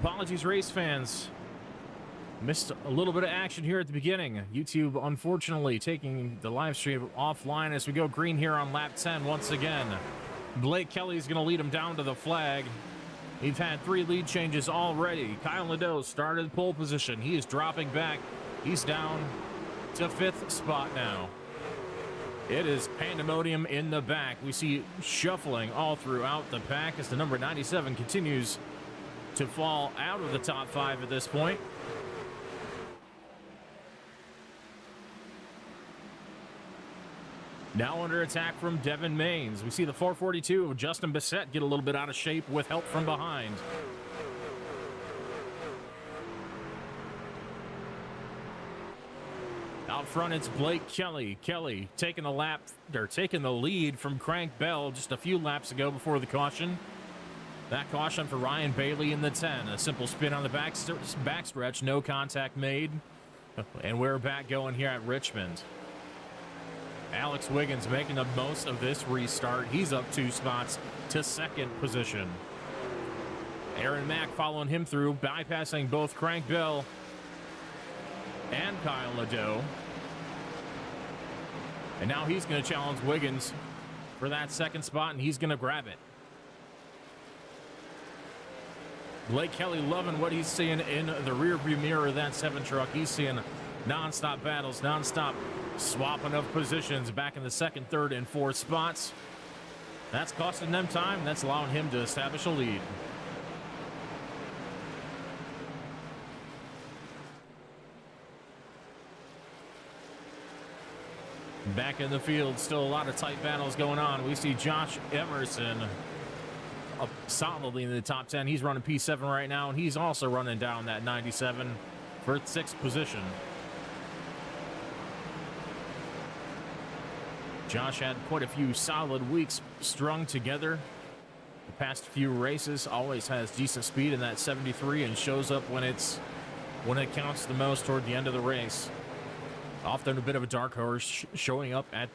Apologies, race fans. Missed a little bit of action here at the beginning. YouTube, unfortunately, taking the live stream offline as we go green here on lap 10 once again. Blake Kelly's going to lead him down to the flag. We've had 3 lead changes already. Kyle Nadeau started pole position. He is dropping back. He's down to 5th spot now. It is pandemonium in the back. We see shuffling all throughout the pack as the number 97 continues to fall out of the top 5 at this point. Now under attack from Devin Maines. We see the 442 of Justin Bissett get a little bit out of shape with help from behind. Out front, it's Blake Kelly. Kelly taking the lead from Crank Bell just a few laps ago before the caution. That caution for Ryan Bailey in the 10. A simple spin on the backstretch, no contact made. And we're back going here at Richmond. Alex Wiggins making the most of this restart. He's up 2 spots to 2nd position. Aaron Mack following him through, bypassing both Crank Bell and Kyle Nadeau. And now he's going to challenge Wiggins for that 2nd spot, and he's going to grab it. Blake Kelly loving what he's seeing in the rearview mirror of that 7 truck. He's seeing non-stop battles, non-stop swapping of positions back in the 2nd, 3rd, and 4th spots. That's costing them time. That's allowing him to establish a lead. Back in the field, still a lot of tight battles going on. We see Josh Emerson up solidly in the top 10. He's running P7 right now, and he's also running down that 97 for 6th position. Josh had quite a few solid weeks strung together. The past few races, always has decent speed in that 73 and shows up when it counts the most toward the end of the race. Often a bit of a dark horse showing up at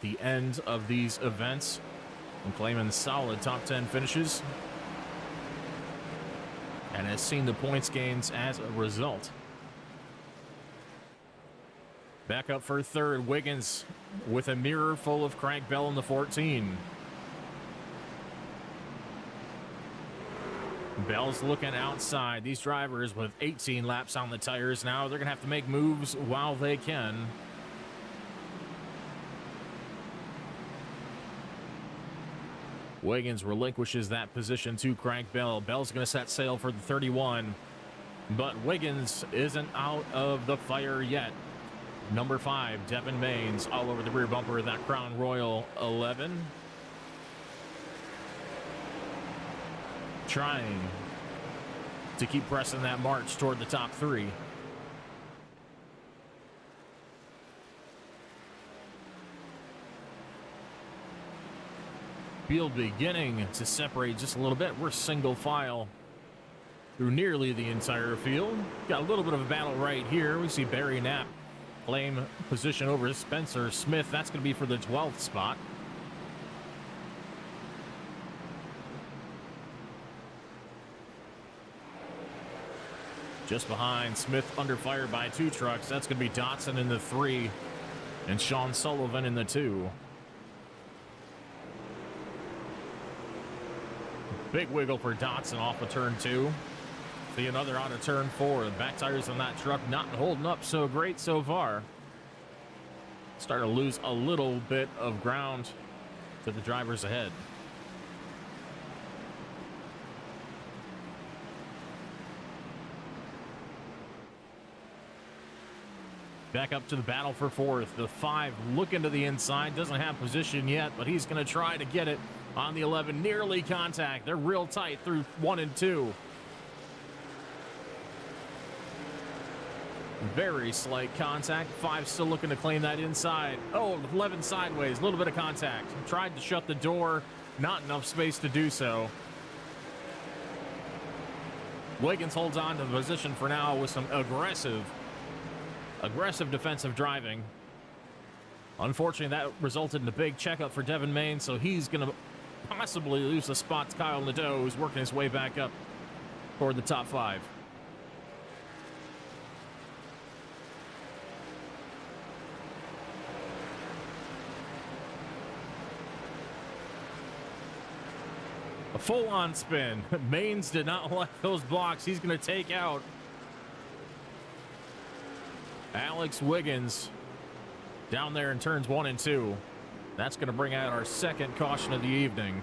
the end of these events and claiming solid top 10 finishes, and has seen the points gains as a result. Back up for 3rd, Wiggins with a mirror full of Crank Bell in the 14. Bell's looking outside. These drivers with 18 laps on the tires now, they're going to have to make moves while they can. Wiggins relinquishes that position to Crank Bell. Bell's going to set sail for the 31, but Wiggins isn't out of the fire yet. Number 5, Devin Maines, all over the rear bumper of that Crown Royal 11. Trying to keep pressing that march toward the top 3. Field beginning to separate just a little bit. We're single file through nearly the entire field. Got a little bit of a battle right here. We see Barry Knapp claim position over Spencer Smith. That's going to be for the 12th spot. Just behind Smith, under fire by 2 trucks. That's going to be Dotson in the 3 and Sean Sullivan in the 2. Big wiggle for Dotson off of turn 2. See another out of turn 4. The back tires on that truck not holding up so great so far. Starting to lose a little bit of ground to the drivers ahead. Back up to the battle for 4th. The 5 looking to the inside. Doesn't have position yet, but he's going to try to get it on the 11. Nearly contact. They're real tight through 1 and 2. Very slight contact. 5 still looking to claim that inside. Oh, 11 sideways. A little bit of contact. Tried to shut the door. Not enough space to do so. Wiggins holds on to the position for now with some aggressive defensive driving. Unfortunately, that resulted in a big checkup for Devin Maines, so he's going to possibly lose a spot to Kyle Nadeau, who's working his way back up toward the top 5. A full-on spin. Maines did not like those blocks. He's going to take out Alex Wiggins down there in turns 1 and 2. That's going to bring out our second caution of the evening.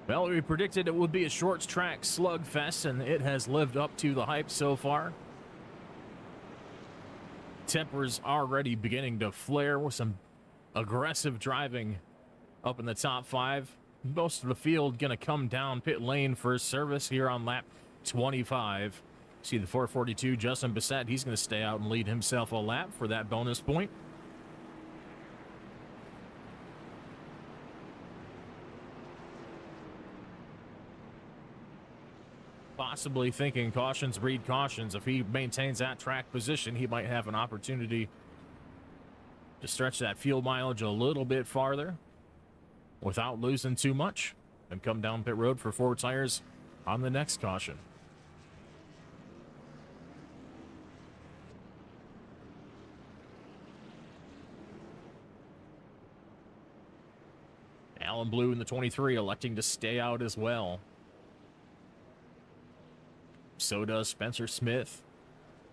Well, we predicted it would be a short track slugfest, and it has lived up to the hype so far. Tempers already beginning to flare with some aggressive driving up in the top 5. Most of the field going to come down pit lane for service here on lap 25. See the 442, Justin Bissett, he's going to stay out and lead himself a lap for that bonus point. Possibly thinking cautions breed cautions. If he maintains that track position, he might have an opportunity to stretch that fuel mileage a little bit farther without losing too much and come down pit road for 4 tires on the next caution. Alan Blue in the 23 electing to stay out as well. So does Spencer Smith,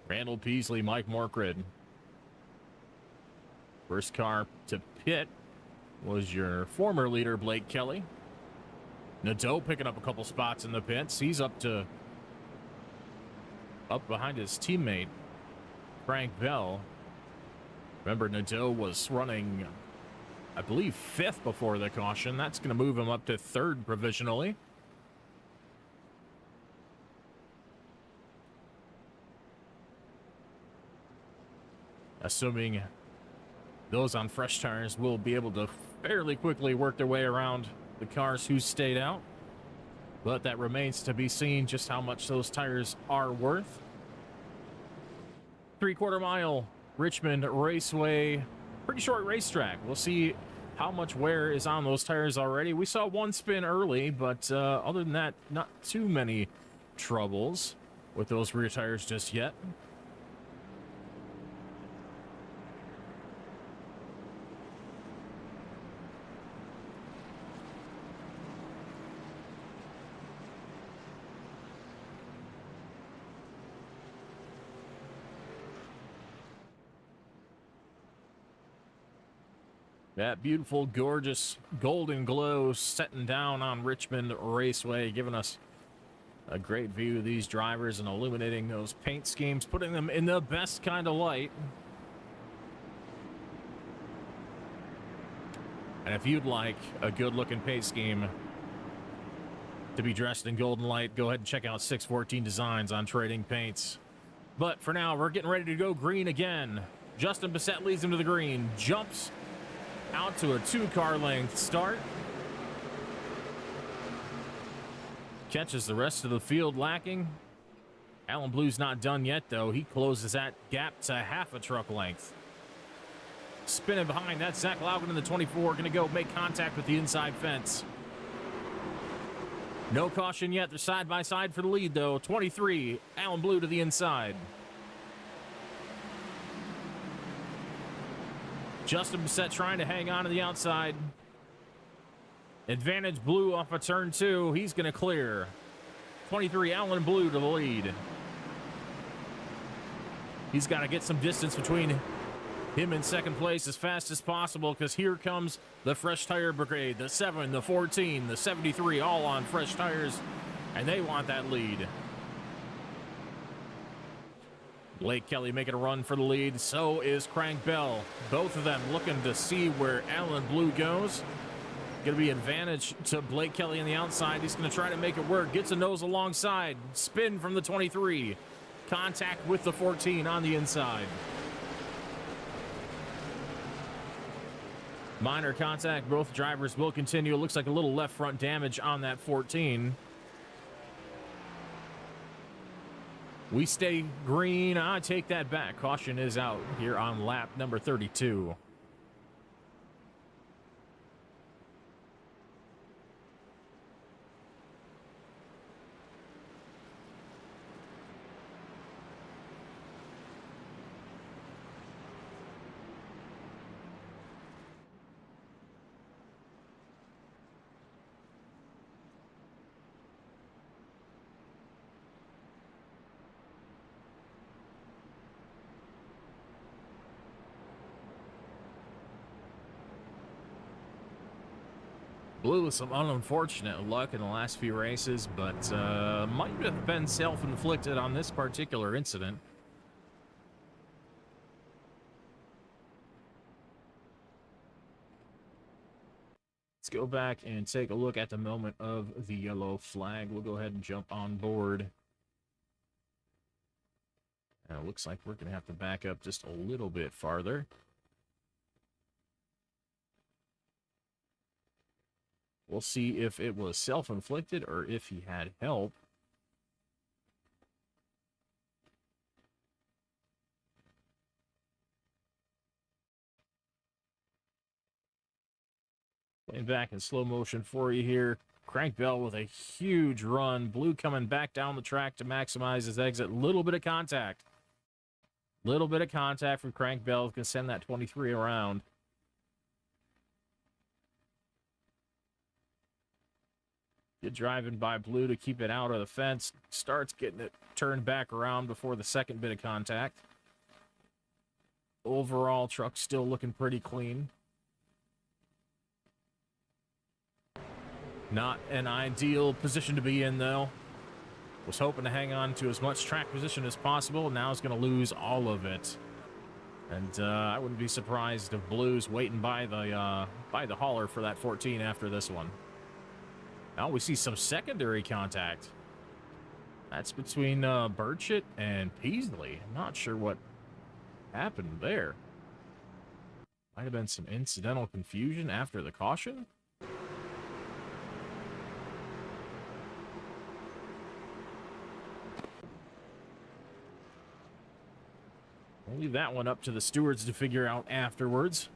Randall Peasley, Mike Morkred. First car to pit was your former leader, Blake Kelly. Nadeau picking up a couple spots in the pits. He's up behind his teammate, Frank Bell. Remember, Nadeau was running, I believe, 5th before the caution. That's going to move him up to 3rd provisionally. Assuming those on fresh tires will be able to fairly quickly work their way around the cars who stayed out. But that remains to be seen just how much those tires are worth. 3/4 mile, Richmond Raceway. Pretty short racetrack. We'll see how much wear is on those tires already. We saw one spin early, but other than that, not too many troubles with those rear tires just yet. That beautiful, gorgeous golden glow setting down on Richmond Raceway, giving us a great view of these drivers and illuminating those paint schemes, putting them in the best kind of light. And if you'd like a good-looking paint scheme to be dressed in golden light, go ahead and check out 614 Designs on Trading Paints. But for now, we're getting ready to go green again. Justin Bissett leads him to the green, jumps out to a 2-car length start. Catches the rest of the field lacking. Alan Blue's not done yet, though. He closes that gap to half a truck length. Spinning behind, that's Zach Laugen in the 24. Going to go make contact with the inside fence. No caution yet. They're side by side for the lead, though. 23, Alan Blue to the inside. Justin Bissett trying to hang on to the outside. Advantage Blue off of turn 2. He's going to clear. 23, Alan Blue to the lead. He's got to get some distance between him in second place as fast as possible, because here comes the fresh tire brigade. The 7, the 14, the 73, all on fresh tires, and they want that lead. Blake Kelly making a run for the lead. So is Crank Bell. Both of them looking to see where Alan Blue goes. Going to be advantage to Blake Kelly on the outside. He's going to try to make it work. Gets a nose alongside. Spin from the 23. Contact with the 14 on the inside. Minor contact. Both drivers will continue. It looks like a little left front damage on that 14. We stay green. I take that back. Caution is out here on lap number 32. Blue with some unfortunate luck in the last few races, but might have been self-inflicted on this particular incident. Let's go back and take a look at the moment of the yellow flag. We'll go ahead and jump on board. And it looks like we're going to have to back up just a little bit farther. We'll see if it was self-inflicted or if he had help. Playing back in slow motion for you here. Crank Bell with a huge run. Blue coming back down the track to maximize his exit. Little bit of contact. Little bit of contact from Crank Bell. Can send that 23 around. Good driving by Blue to keep it out of the fence. Starts getting it turned back around before the second bit of contact. Overall, truck still looking pretty clean. Not an ideal position to be in, though. Was hoping to hang on to as much track position as possible. Now is going to lose all of it. And I wouldn't be surprised if Blue's waiting by the hauler for that 14 after this one. Now we see some secondary contact. That's between Burchett and Peasley. I'm not sure what happened there. Might have been some incidental confusion after the caution. We'll leave that one up to the stewards to figure out afterwards.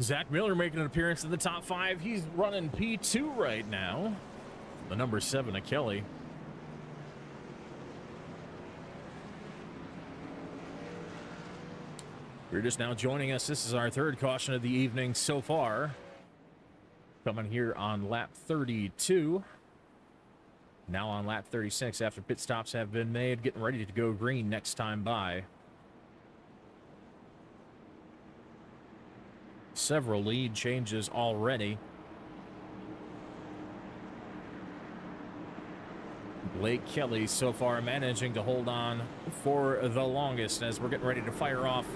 Zach Miller making an appearance in the top 5. He's running P2 right now. The number 7 of Kelly. If you're just now joining us, this is our third caution of the evening so far. Coming here on lap 32. Now on lap 36 after pit stops have been made. Getting ready to go green next time by. Several lead changes already. Blake Kelly so far managing to hold on for the longest as we're getting ready to fire off.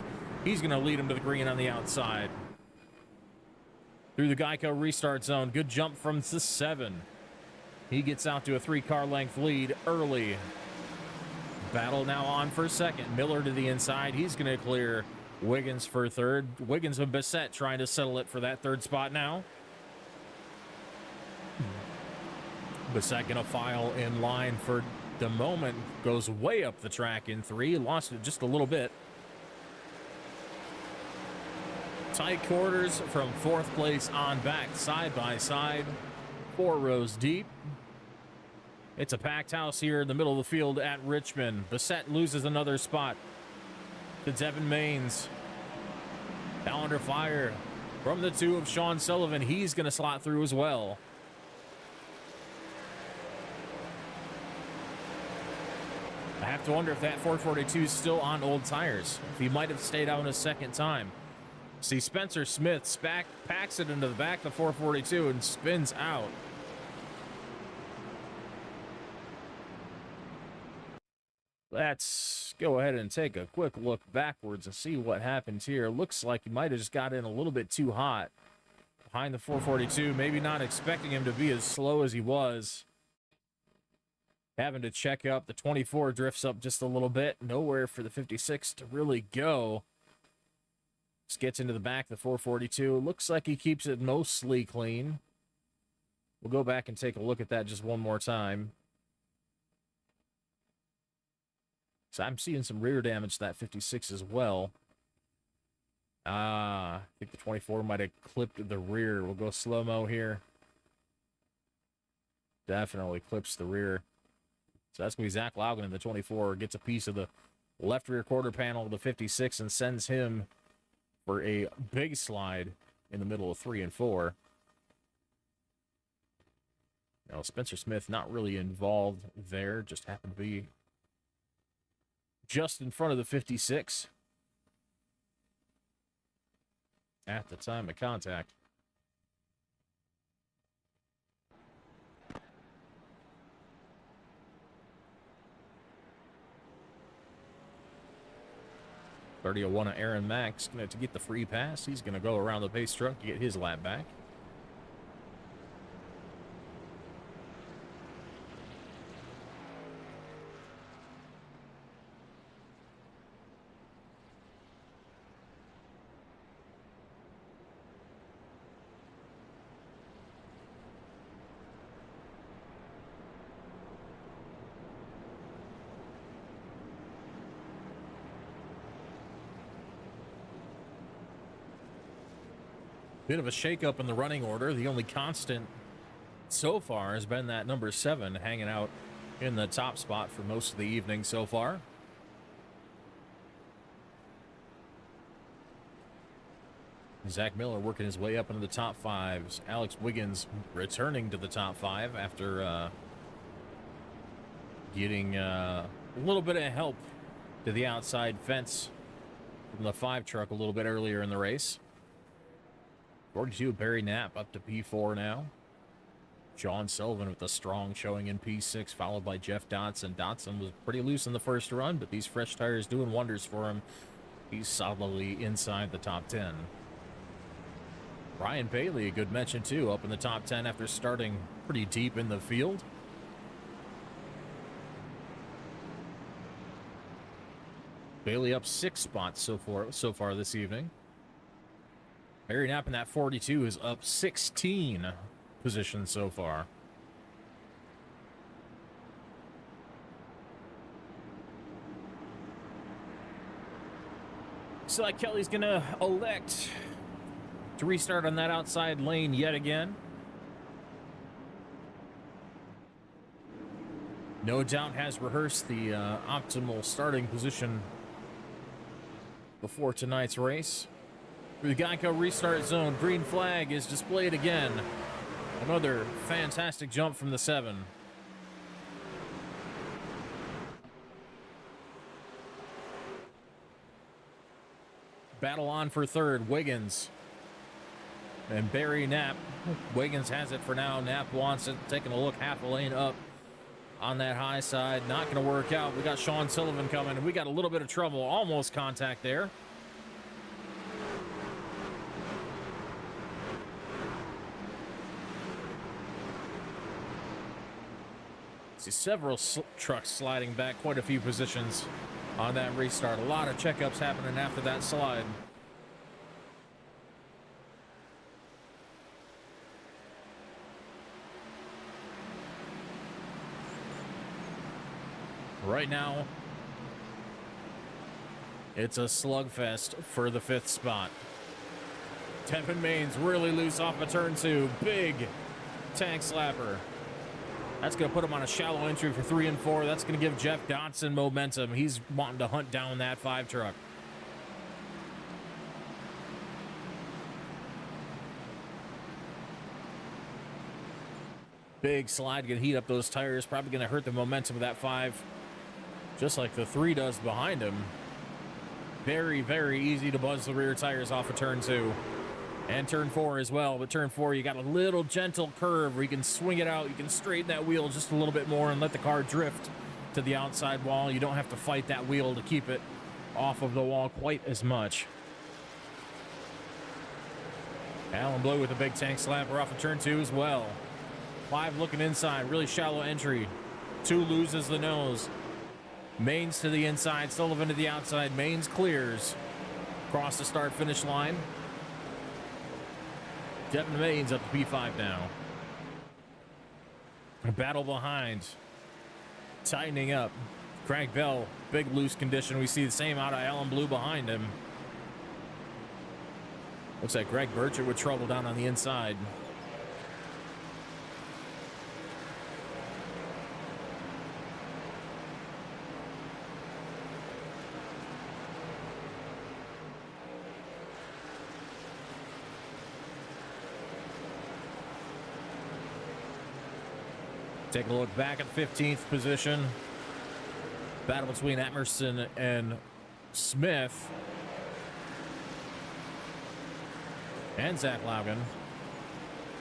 He's going to lead him to the green on the outside. Through the Geico restart zone. Good jump from the 7. He gets out to a 3-car length lead early. Battle now on for second. Miller to the inside. He's going to clear Wiggins for third. Wiggins and Bissett trying to settle it for that third spot now. Bissett going to file in line for the moment. Goes way up the track in 3. Lost it just a little bit. Tight quarters from 4th place on back, side by side. 4 rows deep. It's a packed house here in the middle of the field at Richmond. Bissett loses another spot to Devin Maines. Now under fire from the 2 of Sean Sullivan. He's going to slot through as well. I have to wonder if that 442 is still on old tires. If he might have stayed out a second time. See, Spencer Smith packs it into the back of the 442 and spins out. Let's go ahead and take a quick look backwards and see what happens here. Looks like he might have just got in a little bit too hot behind the 442. Maybe not expecting him to be as slow as he was. Having to check up. The 24 drifts up just a little bit. Nowhere for the 56 to really go. Just gets into the back, the 442. Looks like he keeps it mostly clean. We'll go back and take a look at that just one more time. So I'm seeing some rear damage to that 56 as well. I think the 24 might have clipped the rear. We'll go slow-mo here. Definitely clips the rear. So that's going to be Zach Laugen in the 24. Gets a piece of the left rear quarter panel of the 56 and sends him for a big slide in the middle of 3 and 4. Now, Spencer Smith not really involved there. Just happened to be just in front of the 56 at the time of contact. .30.01 of Aaron Max going to get the free pass. He's going to go around the pace truck to get his lap back. Bit of a shakeup in the running order. The only constant so far has been that number 7 hanging out in the top spot for most of the evening so far. Zach Miller working his way up into the top 5s. Alex Wiggins returning to the top 5 after getting a little bit of help to the outside fence from the 5 truck a little bit earlier in the race. 42, Barry Knapp up to P4 now. Sean Sullivan with a strong showing in P6, followed by Jeff Dotson. Dotson was pretty loose in the first run, but these fresh tires doing wonders for him. He's solidly inside the top 10. Ryan Bailey, a good mention too, up in the top 10 after starting pretty deep in the field. Bailey up 6 spots so far this evening. Barry Knapp in that 42 is up 16 positions so far. So like Kelly's gonna elect to restart on that outside lane yet again. No doubt has rehearsed the optimal starting position before tonight's race. Through the Geico restart zone, green flag is displayed again. Another fantastic jump from the 7. Battle on for third, Wiggins and Barry Knapp. Wiggins has it for now. Knapp wants it, taking a look half a lane up on that high side. Not going to work out. We got Sean Sullivan coming, and we got a little bit of trouble. Almost contact there. See several trucks sliding back quite a few positions on that restart. A lot of checkups happening after that slide. Right now, it's a slugfest for the 5th spot. Tevin Maines really loose off of turn 2. Big tank slapper. That's going to put him on a shallow entry for 3 and 4. That's going to give Jeff Dotson momentum. He's wanting to hunt down that 5 truck. Big slide, going to heat up those tires. Probably going to hurt the momentum of that 5, just like the 3 does behind him. Very, very easy to buzz the rear tires off of turn 2. And turn 4 as well, but turn 4, you got a little gentle curve where you can swing it out. You can straighten that wheel just a little bit more and let the car drift to the outside wall. You don't have to fight that wheel to keep it off of the wall quite as much. Alan Blue with a big tank slapper off of turn 2 as well. 5 looking inside, really shallow entry. 2 loses the nose. Maines to the inside, Sullivan to the outside. Maines clears. Across the start-finish line. Devin Maines up to P5 now. A battle behind. Tightening up. Craig Bell, big loose condition. We see the same out of Alan Blue behind him. Looks like Greg Burchett with trouble down on the inside. Take a look back at 15th position. Battle between Emerson and Smith. And Zach Laugen.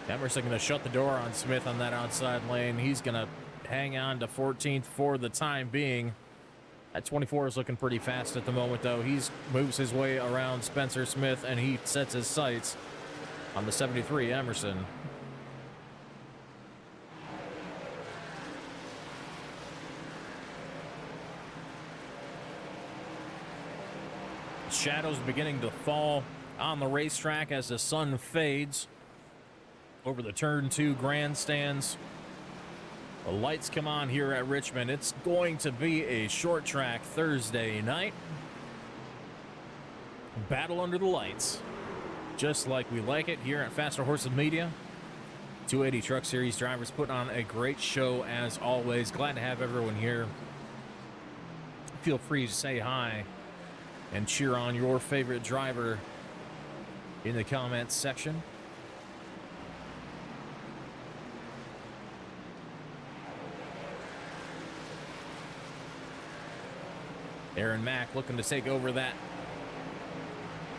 Emerson going to shut the door on Smith on that outside lane. He's going to hang on to 14th for the time being. That 24 is looking pretty fast at the moment, though. He moves his way around Spencer Smith, and he sets his sights on the 73 Emerson. Shadows beginning to fall on the racetrack as the sun fades over the turn 2 grandstands. The lights come on here at Richmond. It's going to be a short track Thursday night. Battle under the lights, just like we like it here at Faster Horses Media. 280 Truck Series drivers putting on a great show as always. Glad to have everyone here. Feel free to say hi and cheer on your favorite driver in the comments section. Aaron Mack looking to take over that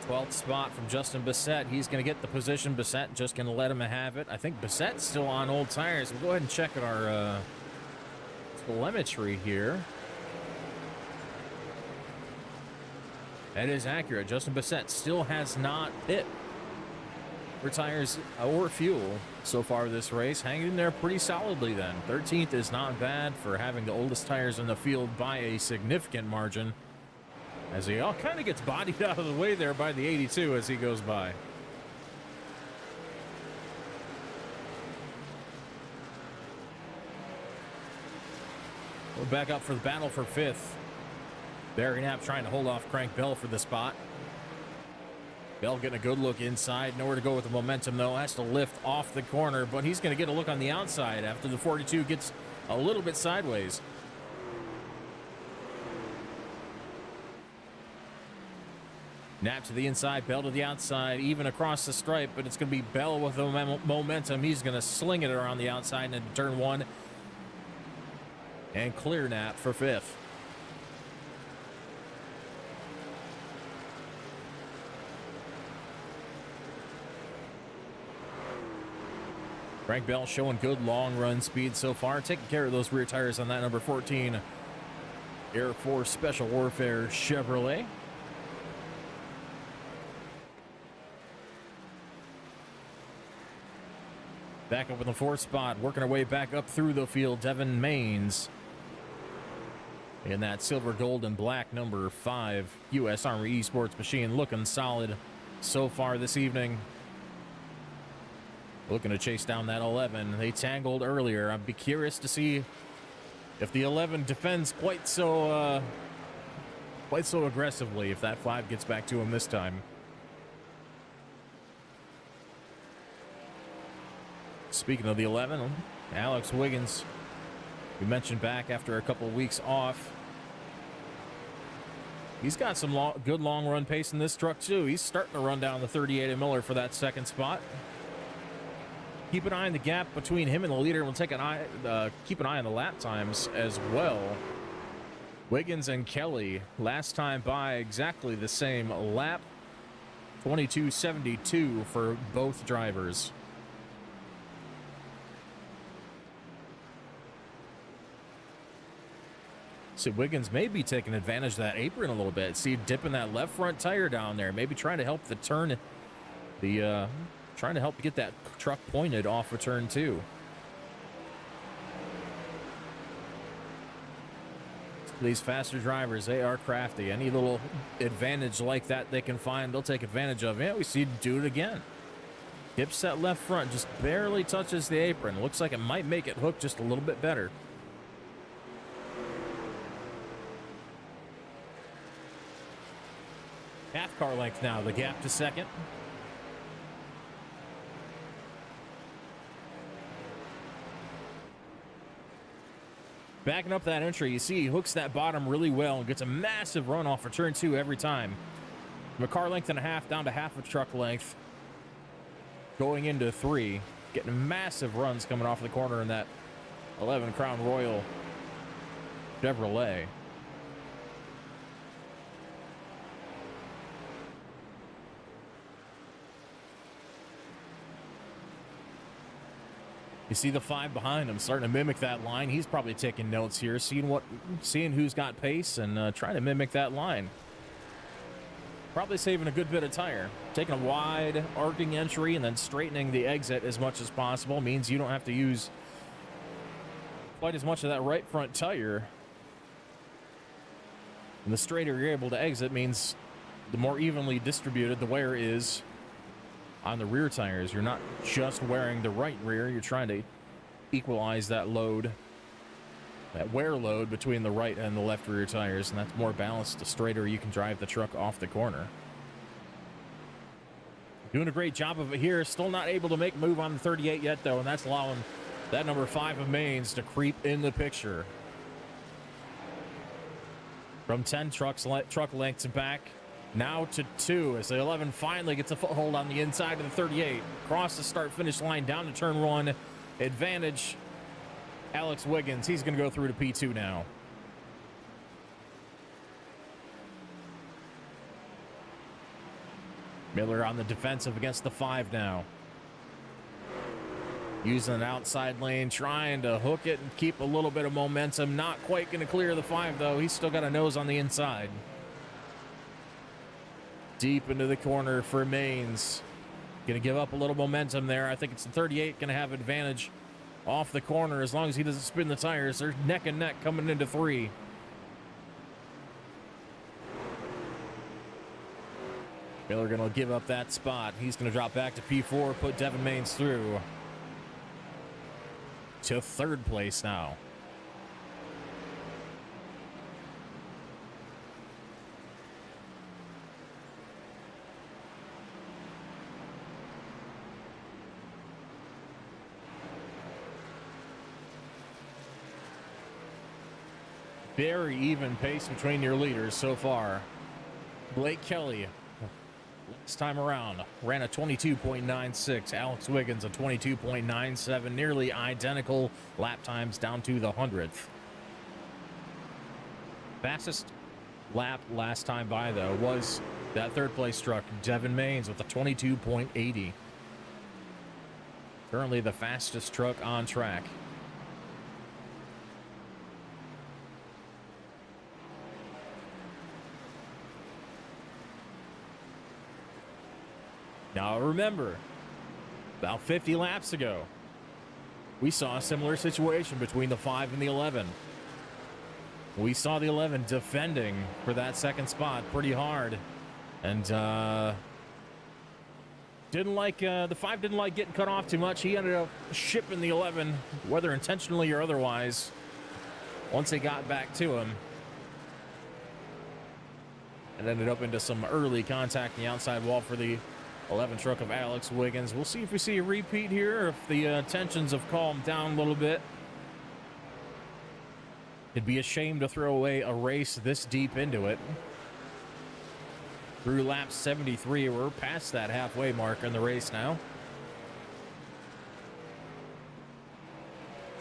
12th spot from Justin Bissett. He's going to get the position. Bissett just going to let him have it. I think Bissett's still on old tires. We'll go ahead and check at our telemetry here. That is accurate. Justin Bissett still has not hit for tires or fuel so far this race. Hanging in there pretty solidly then. 13th is not bad for having the oldest tires in the field by a significant margin, as he all kind of gets bodied out of the way there by the 82 as he goes by. We're back up for the battle for 5th. Barry Knapp trying to hold off Crank Bell for the spot. Bell getting a good look inside. Nowhere to go with the momentum, though. Has to lift off the corner, but he's going to get a look on the outside after the 42 gets a little bit sideways. Knapp to the inside, Bell to the outside, even across the stripe, but it's going to be Bell with the momentum. He's going to sling it around the outside into turn 1 and clear Knapp for 5th. Frank Bell showing good long run speed so far, taking care of those rear tires on that number 14 Air Force Special Warfare Chevrolet. Back up in the 4th spot, working our way back up through the field, Devin Maines in that silver, gold, and black number 5 U.S. Army Esports machine, looking solid so far this evening. Looking to chase down that 11. They tangled earlier. I'd be curious to see if the 11 defends quite so aggressively, if that 5 gets back to him this time. Speaking of the 11, Alex Wiggins, we mentioned back after a couple of weeks off. He's got some good long run pace in this truck too. He's starting to run down the 38 at Miller for that 2nd spot. Keep an eye on the gap between him and the leader. We'll take an eye, keep an eye on the lap times as well. Wiggins and Kelly last time by exactly the same lap, 22:72 for both drivers. So Wiggins may be taking advantage of that apron a little bit. See, dipping that left front tire down there, maybe trying to help the turn, trying to help get that truck pointed off of turn 2. These faster drivers, they are crafty. Any little advantage like that they can find, they'll take advantage of. Yeah, we see him do it again. Dips that left front, just barely touches the apron. Looks like it might make it hook just a little bit better. Half car length now, the gap to second. Backing up that entry, you see he hooks that bottom really well and gets a massive run off for turn 2 every time. From a car length and a half down to half a truck length. Going into 3. Getting massive runs coming off the corner in that 11 Crown Royal Chevrolet. You see the 5 behind him starting to mimic that line. He's probably taking notes here, seeing who's got pace and trying to mimic that line. Probably saving a good bit of tire. Taking a wide arcing entry and then straightening the exit as much as possible means you don't have to use quite as much of that right front tire. And the straighter you're able to exit means the more evenly distributed the wear is on the rear tires. You're not just wearing the right rear, you're trying to equalize that load, that wear load between the right and the left rear tires, and that's more balanced the straighter you can drive the truck off the corner. Doing a great job of it here. Still not able to make a move on the 38 yet, though, and that's allowing that number 5 of Mains to creep in the picture. From 10 truck lengths back, now to 2 as the 11 finally gets a foothold on the inside of the 38. Across the start-finish line, down to turn 1. Advantage, Alex Wiggins. He's going to go through to P2 now. Miller on the defensive against the 5 now. Using an outside lane, trying to hook it and keep a little bit of momentum. Not quite going to clear the 5, though. He's still got a nose on the inside. Deep into the corner for Mains. Going to give up a little momentum there. I think it's the 38 going to have advantage off the corner as long as he doesn't spin the tires. They're neck and neck coming into 3. Miller going to give up that spot. He's going to drop back to P4, put Devin Mains through to 3rd place now. Very even pace between your leaders so far. Blake Kelly, last time around, ran a 22.96. Alex Wiggins a 22.97. Nearly identical lap times down to the 100th. Fastest lap last time by, though, was that 3rd place truck, Devin Mains, with a 22.80. Currently the fastest truck on track. Now remember, about 50 laps ago, we saw a similar situation between the 5 and the 11. We saw the 11 defending for that 2nd spot pretty hard. And the 5 didn't like getting cut off too much. He ended up shipping the 11, whether intentionally or otherwise, once they got back to him. And ended up into some early contact in the outside wall for the 11 truck of Alex Wiggins. We'll see if we see a repeat here, or if the tensions have calmed down a little bit. It'd be a shame to throw away a race this deep into it. Through lap 73, we're past that halfway mark in the race now.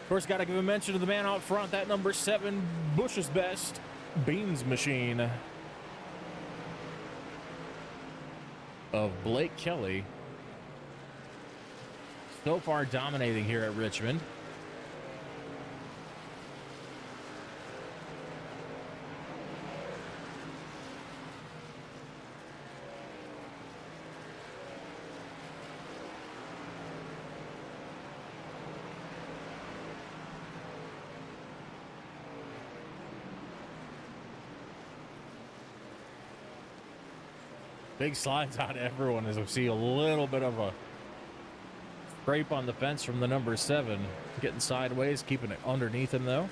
Of course, got to give a mention to the man out front, that number 7, Bush's Best, Beans Machine of Blake Kelly. So far dominating here at Richmond. Big slides out to everyone as we see a little bit of a scrape on the fence from the number 7. Getting sideways, keeping it underneath him, though.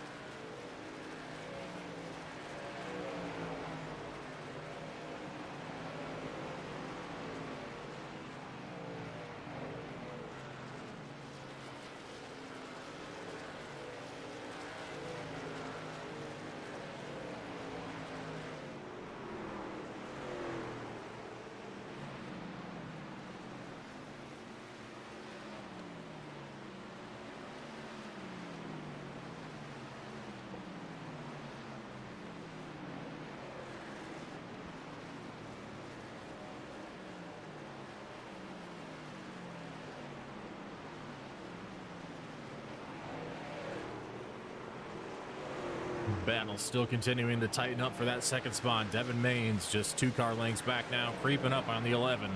Battle still continuing to tighten up for that second spot. Devin Maines just 2 car lengths back now, creeping up on the 11.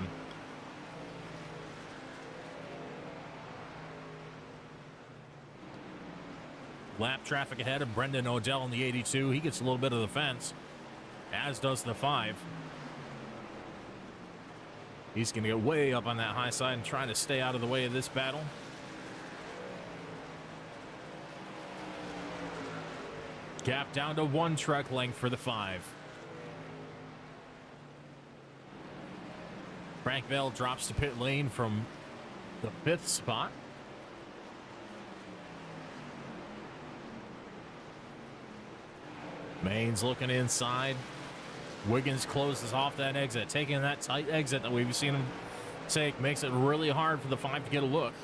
Lap traffic ahead of Brendan Odell in the 82. He gets a little bit of the fence, as does the 5. He's going to get way up on that high side and try to stay out of the way of this battle. Gap down to 1 truck length for the 5. Frank Bell drops to pit lane from the 5th spot. Maines looking inside. Wiggins closes off that exit, taking that tight exit that we've seen him take. Makes it really hard for the 5 to get a look.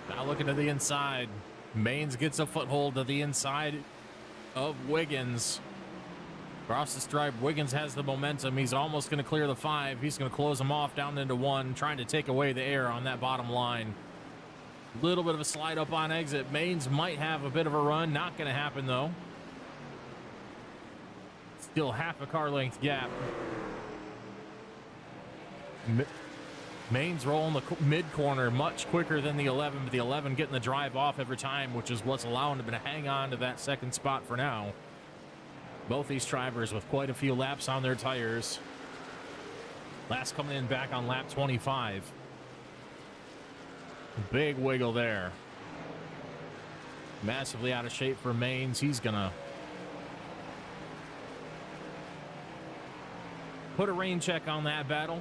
Now looking to the inside. Maines gets a foothold to the inside of Wiggins. Across the stripe, Wiggins has the momentum. He's almost going to clear the 5. He's going to close him off down into 1, trying to take away the air on that bottom line. Little bit of a slide up on exit. Maines might have a bit of a run. Not going to happen, though. Still half a car length gap. Maines rolling the mid corner much quicker than the 11, but the 11 getting the drive off every time, which is what's allowing him to hang on to that second spot for now. Both these drivers with quite a few laps on their tires. Last coming in back on lap 25. Big wiggle there. Massively out of shape for Maines. He's gonna put a rain check on that battle.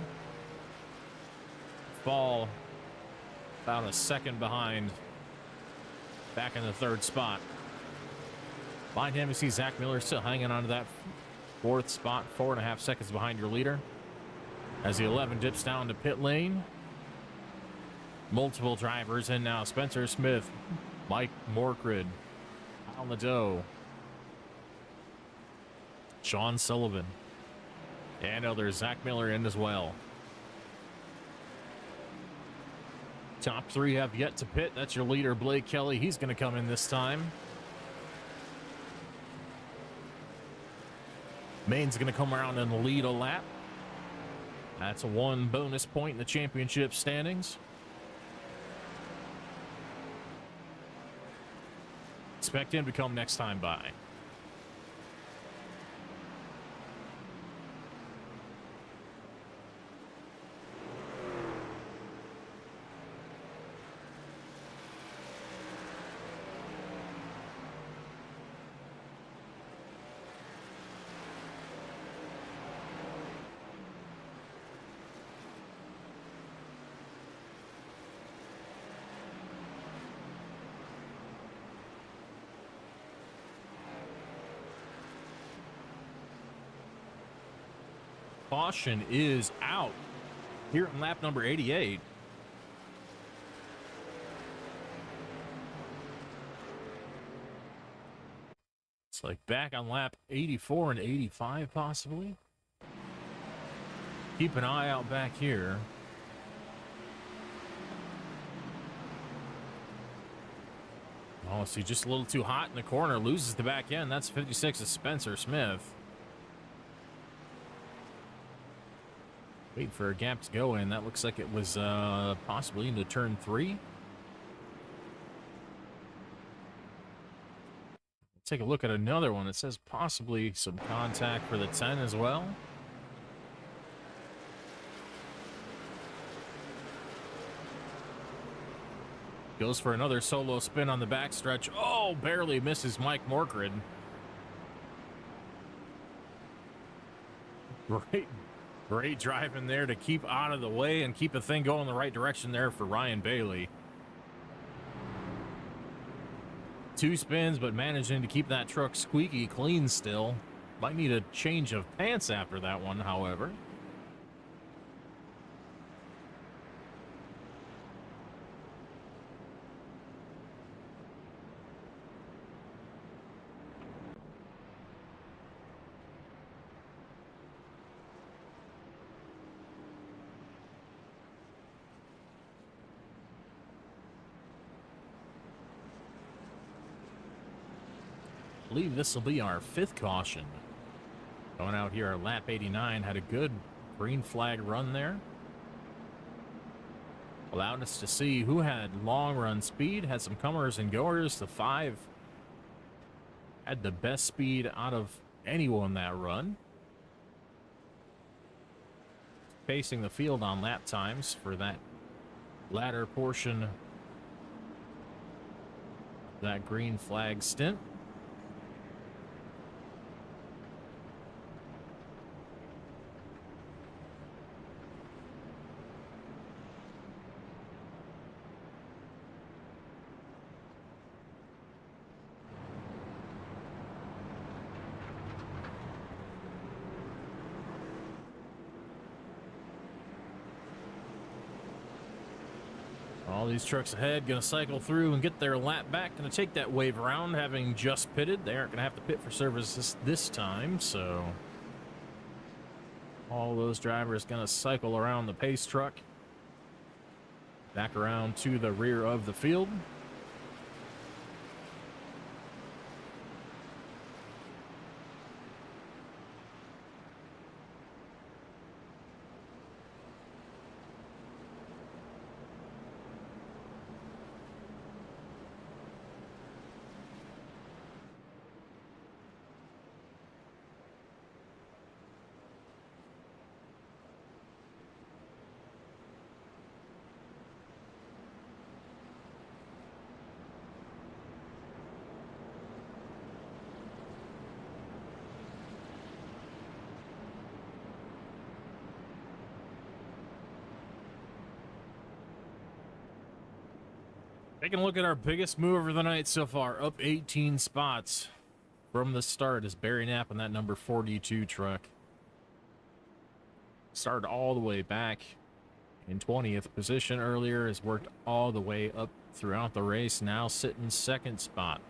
Fall about a second behind, back in the 3rd spot. Behind him, you see Zach Miller still hanging on to that 4th spot, 4.5 seconds behind your leader. As the 11 dips down to pit lane. Multiple drivers in now. Spencer Smith, Mike Morkrid, Al Nadeau, Sean Sullivan, and others. Zach Miller in as well. Top 3 have yet to pit. That's your leader, Blake Kelly. He's going to come in this time. Maine's going to come around and lead a lap. That's a 1 bonus point in the championship standings. Expect him to come next time by. Caution is out here in lap number 88. It's like back on lap 84 and 85, possibly. Keep an eye out back here. Oh, see, just a little too hot in the corner. Loses the back end. That's 56 of Spencer Smith. Wait for a gap to go in. That looks like it was possibly into turn 3. Take a look at another one. It says possibly some contact for the 10 as well. Goes for another solo spin on the backstretch. Oh, barely misses Mike Morkred. Great driving there to keep out of the way and keep the thing going the right direction there for Ryan Bailey. 2 spins, but managing to keep that truck squeaky clean still. Might need a change of pants after that one, however. I believe this will be our 5th caution. Going out here at lap 89, had a good green flag run there. Allowed us to see who had long run speed, had some comers and goers. The 5 had the best speed out of anyone that run. Pacing the field on lap times for that latter portion of that green flag stint. All these trucks ahead going to cycle through and get their lap back. Going to take that wave around, having just pitted. They aren't going to have to pit for service this time, so all those drivers going to cycle around the pace truck, back around to the rear of the field. Taking a look at our biggest move of the night so far, up 18 spots from the start is Barry Knapp in that number 42 truck. Started all the way back in 20th position earlier, has worked all the way up throughout the race, now sitting 2nd spot.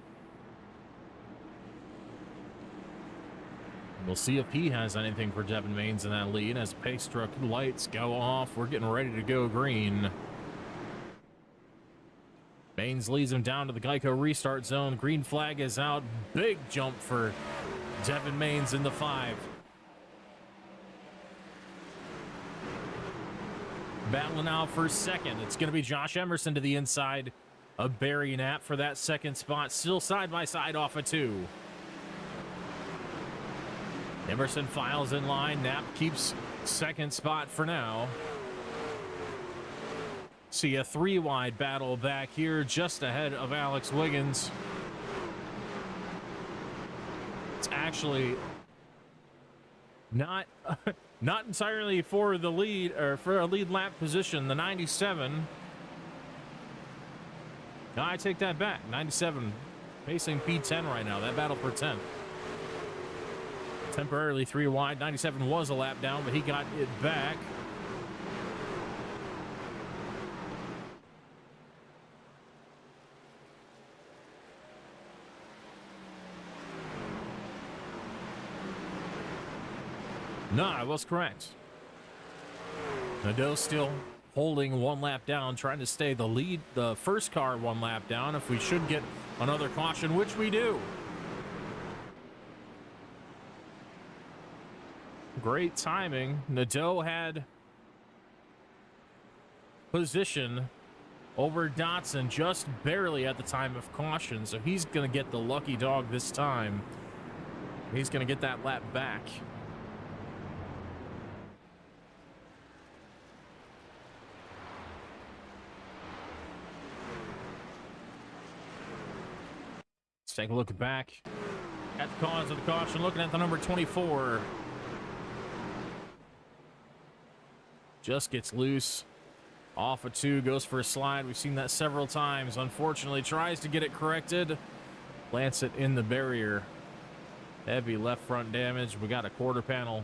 We'll see if he has anything for Devin Maines in that lead as pace truck lights go off. We're getting ready to go green. Maines leads him down to the Geico restart zone. Green flag is out. Big jump for Devin Maines in the 5. Battling out for 2nd. It's going to be Josh Emerson to the inside of Barry Knapp for that 2nd spot. Still side by side off of 2. Emerson files in line. Knapp keeps 2nd spot for now. See a 3-wide battle back here just ahead of Alex Wiggins. It's actually not entirely for the lead or for a lead lap position. The 97. No, I take that back. 97 pacing P10 right now. That battle for 10. Temporarily 3 wide. 97 was a lap down, but he got it back. No, I was correct. Nadeau still holding one lap down, trying to stay the lead, the first car one lap down if we should get another caution, which we do. Great timing. Nadeau had position over Dotson just barely at the time of caution, so he's going to get the lucky dog this time. He's going to get that lap back. Let's take a look back at the cause of the caution, looking at the number 24. Just gets loose. Off a 2, goes for a slide. We've seen that several times. Unfortunately, tries to get it corrected. Plants it in the barrier. Heavy left front damage. We got a quarter panel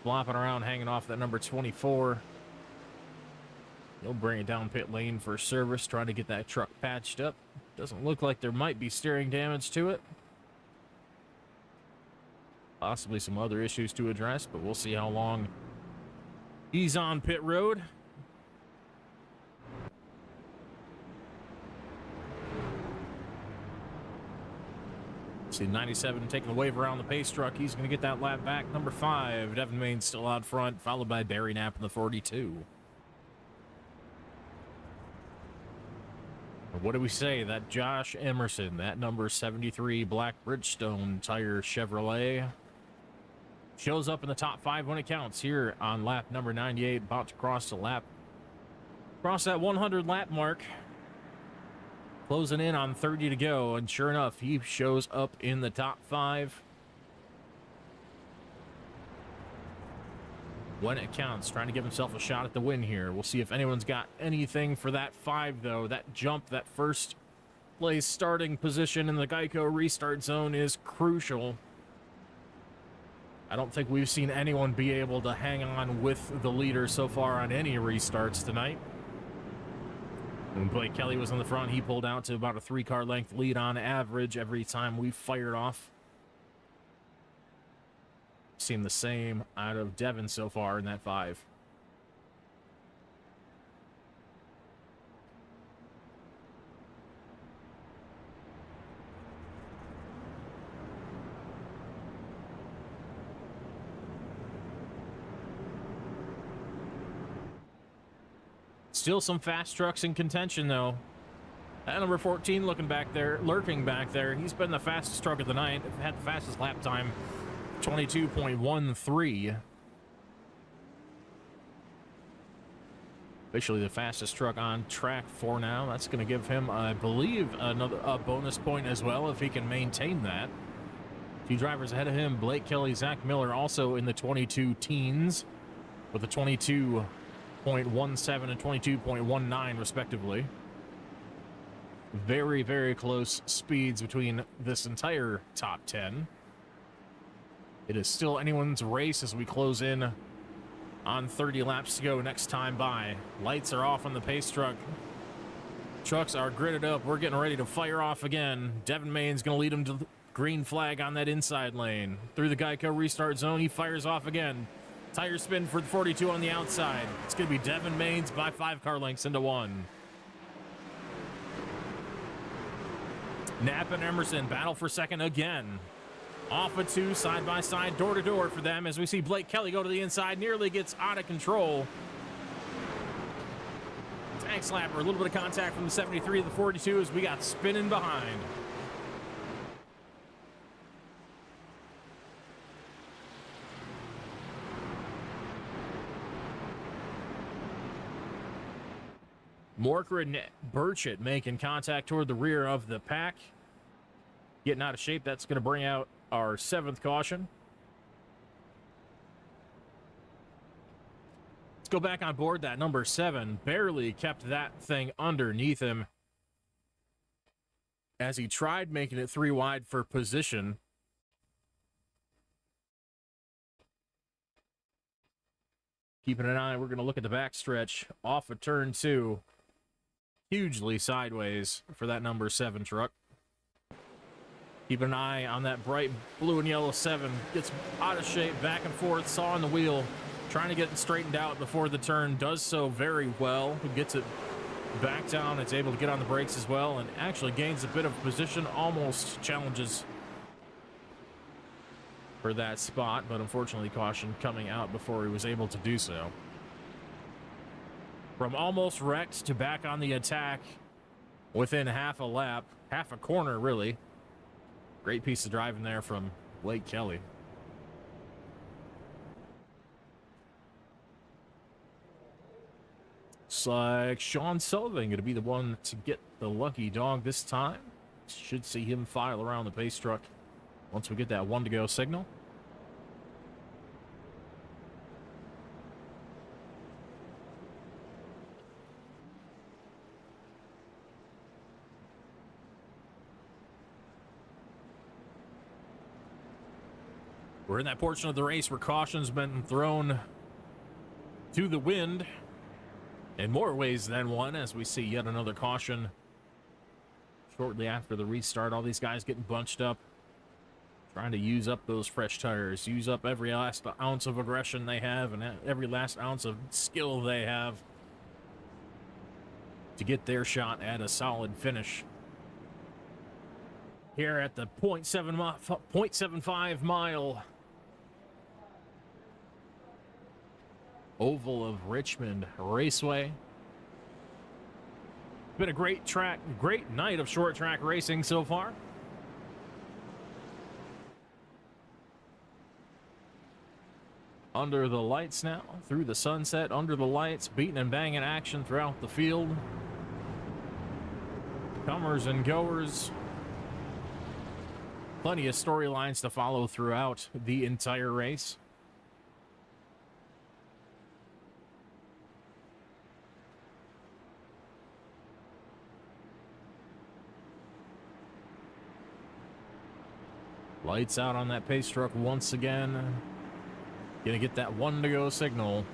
flopping around, hanging off that number 24. He'll bring it down pit lane for service, trying to get that truck patched up. Doesn't look like there might be steering damage to it. Possibly some other issues to address, but we'll see how long he's on pit road. See 97 taking the wave around the pace truck. He's going to get that lap back. Number 5, Devin Maines still out front, followed by Barry Knapp in the 42. What do we say? That Josh Emerson, that number 73 Black Bridgestone tire Chevrolet, shows up in the top 5 when it counts here on lap number 98, about to cross the lap. Cross that 100 lap mark. Closing in on 30 to go, and sure enough, he shows up in the top 5. When it counts, trying to give himself a shot at the win here. We'll see if anyone's got anything for that 5, though. That jump, that first place starting position in the Geico restart zone is crucial. I don't think we've seen anyone be able to hang on with the leader so far on any restarts tonight. When Blake Kelly was on the front, he pulled out to about a 3-car length lead on average every time we fired off. Seen the same out of Devin so far in that 5. Still some fast trucks in contention, though. That number 14 looking back there, lurking back there. He's been the fastest truck of the night. Had the fastest lap time, 22.13. Officially the fastest truck on track for now. That's going to give him, I believe, a bonus point as well if he can maintain that. 2 drivers ahead of him, Blake Kelly, Zach Miller, also in the 22 teens with a 22.17 and 22.19 respectively. Very, very close speeds between this entire top 10. It is still anyone's race as we close in on 30 laps to go next time by. Lights are off on the pace truck. Trucks are gridded up. We're getting ready to fire off again. Devin Maines going to lead him to the green flag on that inside lane. Through the Geico restart zone, he fires off again. Tire spin for the 42 on the outside. It's going to be Devin Maines by 5 car lengths into 1. Knapp and Emerson battle for second again. Off a 2, side by side, door to door for them as we see Blake Kelly go to the inside, nearly gets out of control. Tank slapper, a little bit of contact from the 73 to the 42 as we got spinning behind. Morker and Burchett making contact toward the rear of the pack. Getting out of shape. That's going to bring out our 7th caution. Let's go back on board. That number 7 barely kept that thing underneath him as he tried making it 3 wide for position. Keeping an eye, we're going to look at the backstretch off of turn 2. Hugely sideways for that number 7 truck. Keep an eye on that bright blue and yellow 7. Gets out of shape, back and forth, saw on the wheel, trying to get it straightened out before the turn. Does so very well. He gets it back down. It's able to get on the brakes as well and actually gains a bit of position. Almost challenges for that spot, but unfortunately caution coming out before he was able to do so. From almost wrecked to back on the attack within half a lap, half a corner really. Great piece of driving there from Blake Kelly. Looks like Sean Sullivan going to be the one to get the lucky dog this time. Should see him file around the pace truck once we get that 1 to go signal. We're in that portion of the race where caution's been thrown to the wind in more ways than one, as we see yet another caution shortly after the restart. All these guys getting bunched up, trying to use up those fresh tires, use up every last ounce of aggression they have and every last ounce of skill they have to get their shot at a solid finish. Here at the 0.75 mile oval of Richmond Raceway. Been a great night of short track racing so far. Under the lights now, through the sunset, under the lights, beating and banging action throughout the field. Comers and goers. Plenty of storylines to follow throughout the entire race. Lights out on that pace truck once again. Gonna get that 1 to go signal.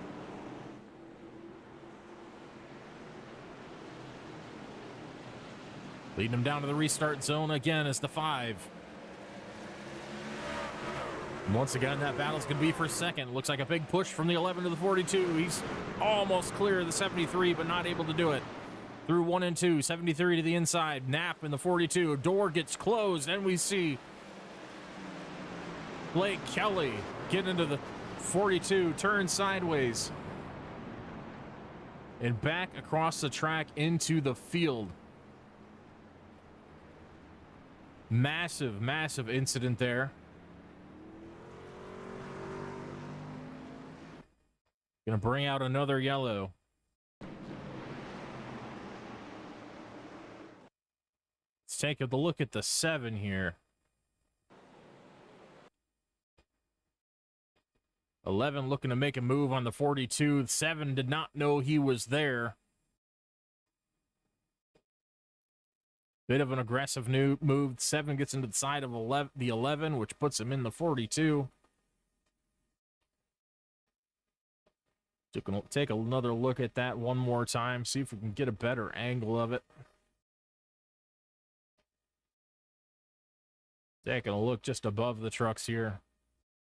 Leading him down to the restart zone again is the 5. And once again, that battle's gonna be for second. Looks like a big push from the 11 to the 42. He's almost clear of the 73, but not able to do it. Through 1 and 2, 73 to the inside. Knapp in the 42. Door gets closed, and we see Blake Kelly get into the 42, turn sideways, and back across the track into the field. Massive, massive incident there. Gonna bring out another yellow. Let's take a look at the 7 here. 11 looking to make a move on the 42. 7 did not know he was there. Bit of an aggressive new move. 7 gets into the side of the 11, which puts him in the 42. Take another look at that one more time. See if we can get a better angle of it. Taking a look just above the trucks here.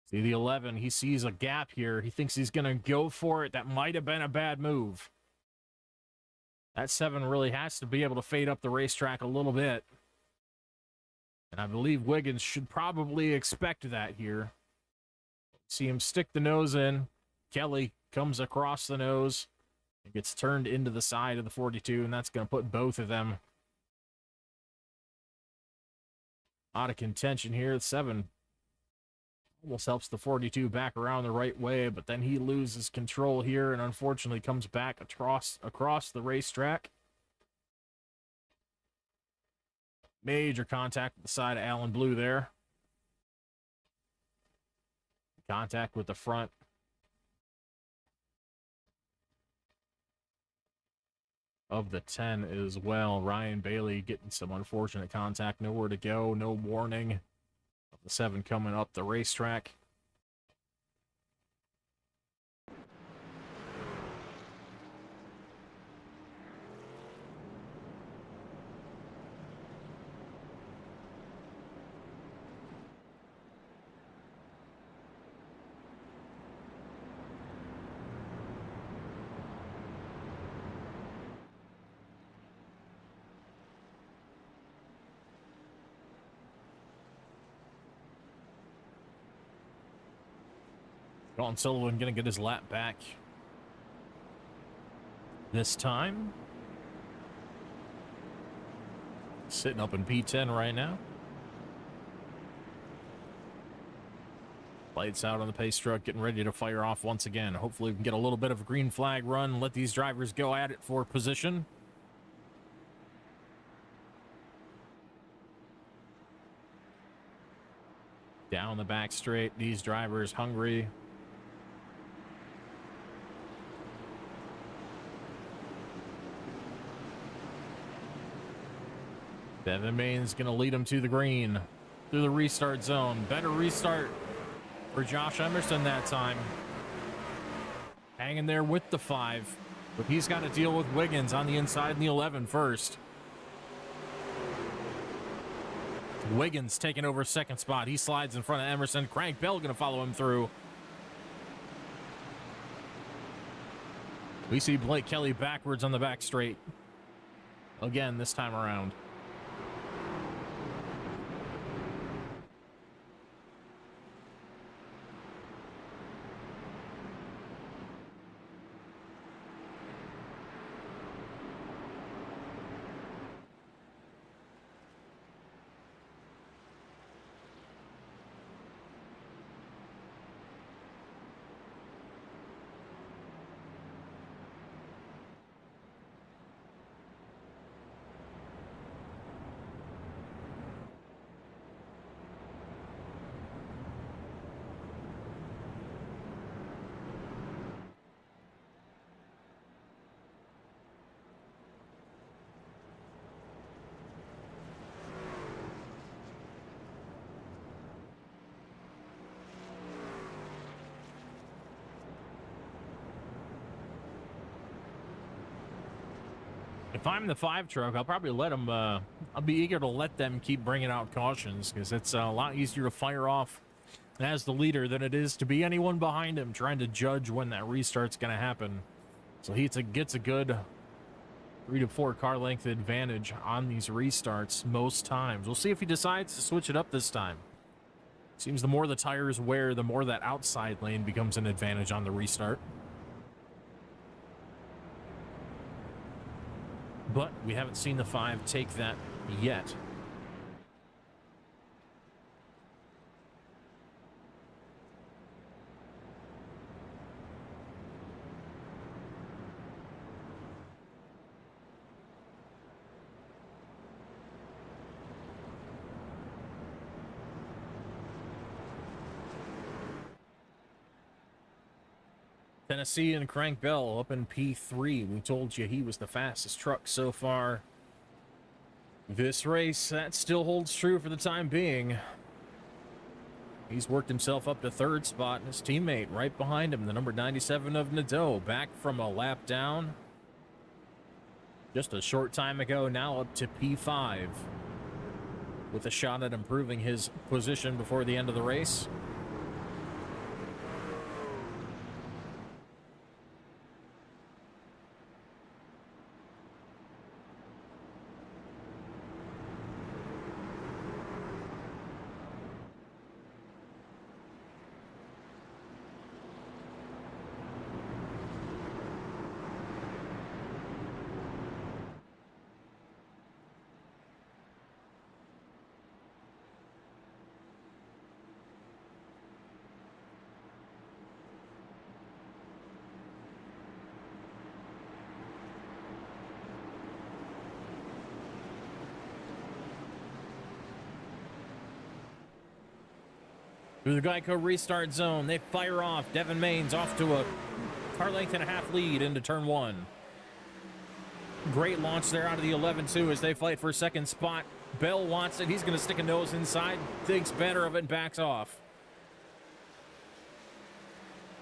See the 11, he sees a gap here. He thinks he's going to go for it. That might have been a bad move. That 7 really has to be able to fade up the racetrack a little bit. And I believe Wiggins should probably expect that here. See him stick the nose in. Kelly comes across the nose and gets turned into the side of the 42, and that's going to put both of them out of contention here. 7 almost helps the 42 back around the right way, but then he loses control here and unfortunately comes back across the racetrack. Major contact with the side of Alan Blue there. Contact with the front. Of the 10 as well. Ryan Bailey getting some unfortunate contact. Nowhere to go. No warning. Of the 7 coming up the racetrack. Colin Sullivan going to get his lap back this time. Sitting up in P10 right now. Lights out on the pace truck, getting ready to fire off once again. Hopefully we can get a little bit of a green flag run, let these drivers go at it for position. Down the back straight, these drivers hungry. Devin Main's going to lead them to the green through the restart zone. Better restart for Josh Emerson that time. Hanging there with the 5, but he's got to deal with Wiggins on the inside in the 11 first. Wiggins taking over second spot. He slides in front of Emerson. Crank Bell going to follow him through. We see Blake Kelly backwards on the back straight. Again, this time around. If I'm the 5 truck, I'll probably let them, I'll be eager to let them keep bringing out cautions, because it's a lot easier to fire off as the leader than it is to be anyone behind him trying to judge when that restart's going to happen. So he gets a good 3 to 4 car length advantage on these restarts most times. We'll see if he decides to switch it up this time. Seems the more the tires wear, the more that outside lane becomes an advantage on the restart. But we haven't seen the 5 take that yet. Tennessee and Crank Bell up in P3. We told you he was the fastest truck so far this race. That still holds true for the time being. He's worked himself up to 3rd spot, and his teammate right behind him, the number 97 of Nadeau, back from a lap down just a short time ago, now up to P5 with a shot at improving his position before the end of the race. Through the Geico restart zone, they fire off. Devin Main's off to a car length and a half lead into turn 1. Great launch there out of the 11-2 as they fight for 2nd spot. Bell wants it. He's going to stick a nose inside, thinks better of it, and backs off.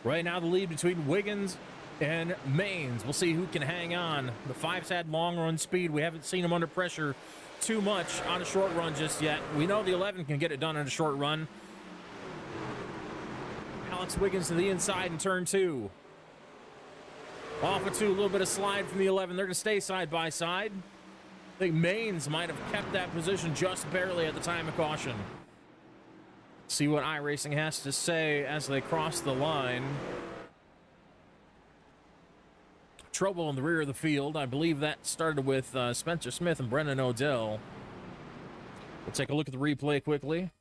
Right now, the lead between Wiggins and Mains. We'll see who can hang on. The 5's had long run speed. We haven't seen him under pressure too much on a short run just yet. We know the 11 can get it done on a short run. Alex Wiggins to the inside in turn 2. Off of 2, a little bit of slide from the 11. They're going to stay side by side. I think Mains might have kept that position just barely at the time of caution. see what iRacing has to say as they cross the line. Trouble in the rear of the field. I believe that started with Spencer Smith and Brendan Odell. We'll take a look at the replay quickly.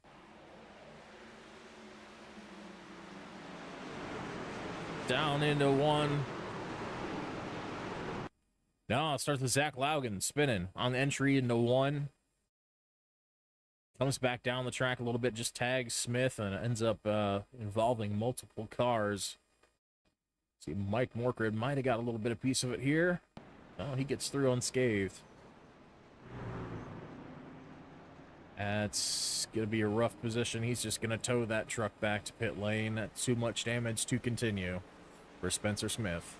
Down into one. No, it starts with Zach Laugen spinning on the entry into one. Comes back down the track a little bit, just tags Smith, and ends up involving multiple cars. See, Mike Morkred might have got a little bit of piece of it here. No, he gets through unscathed. That's going to be a rough position. He's just going to tow that truck back to pit lane. That's too much damage to continue for Spencer Smith.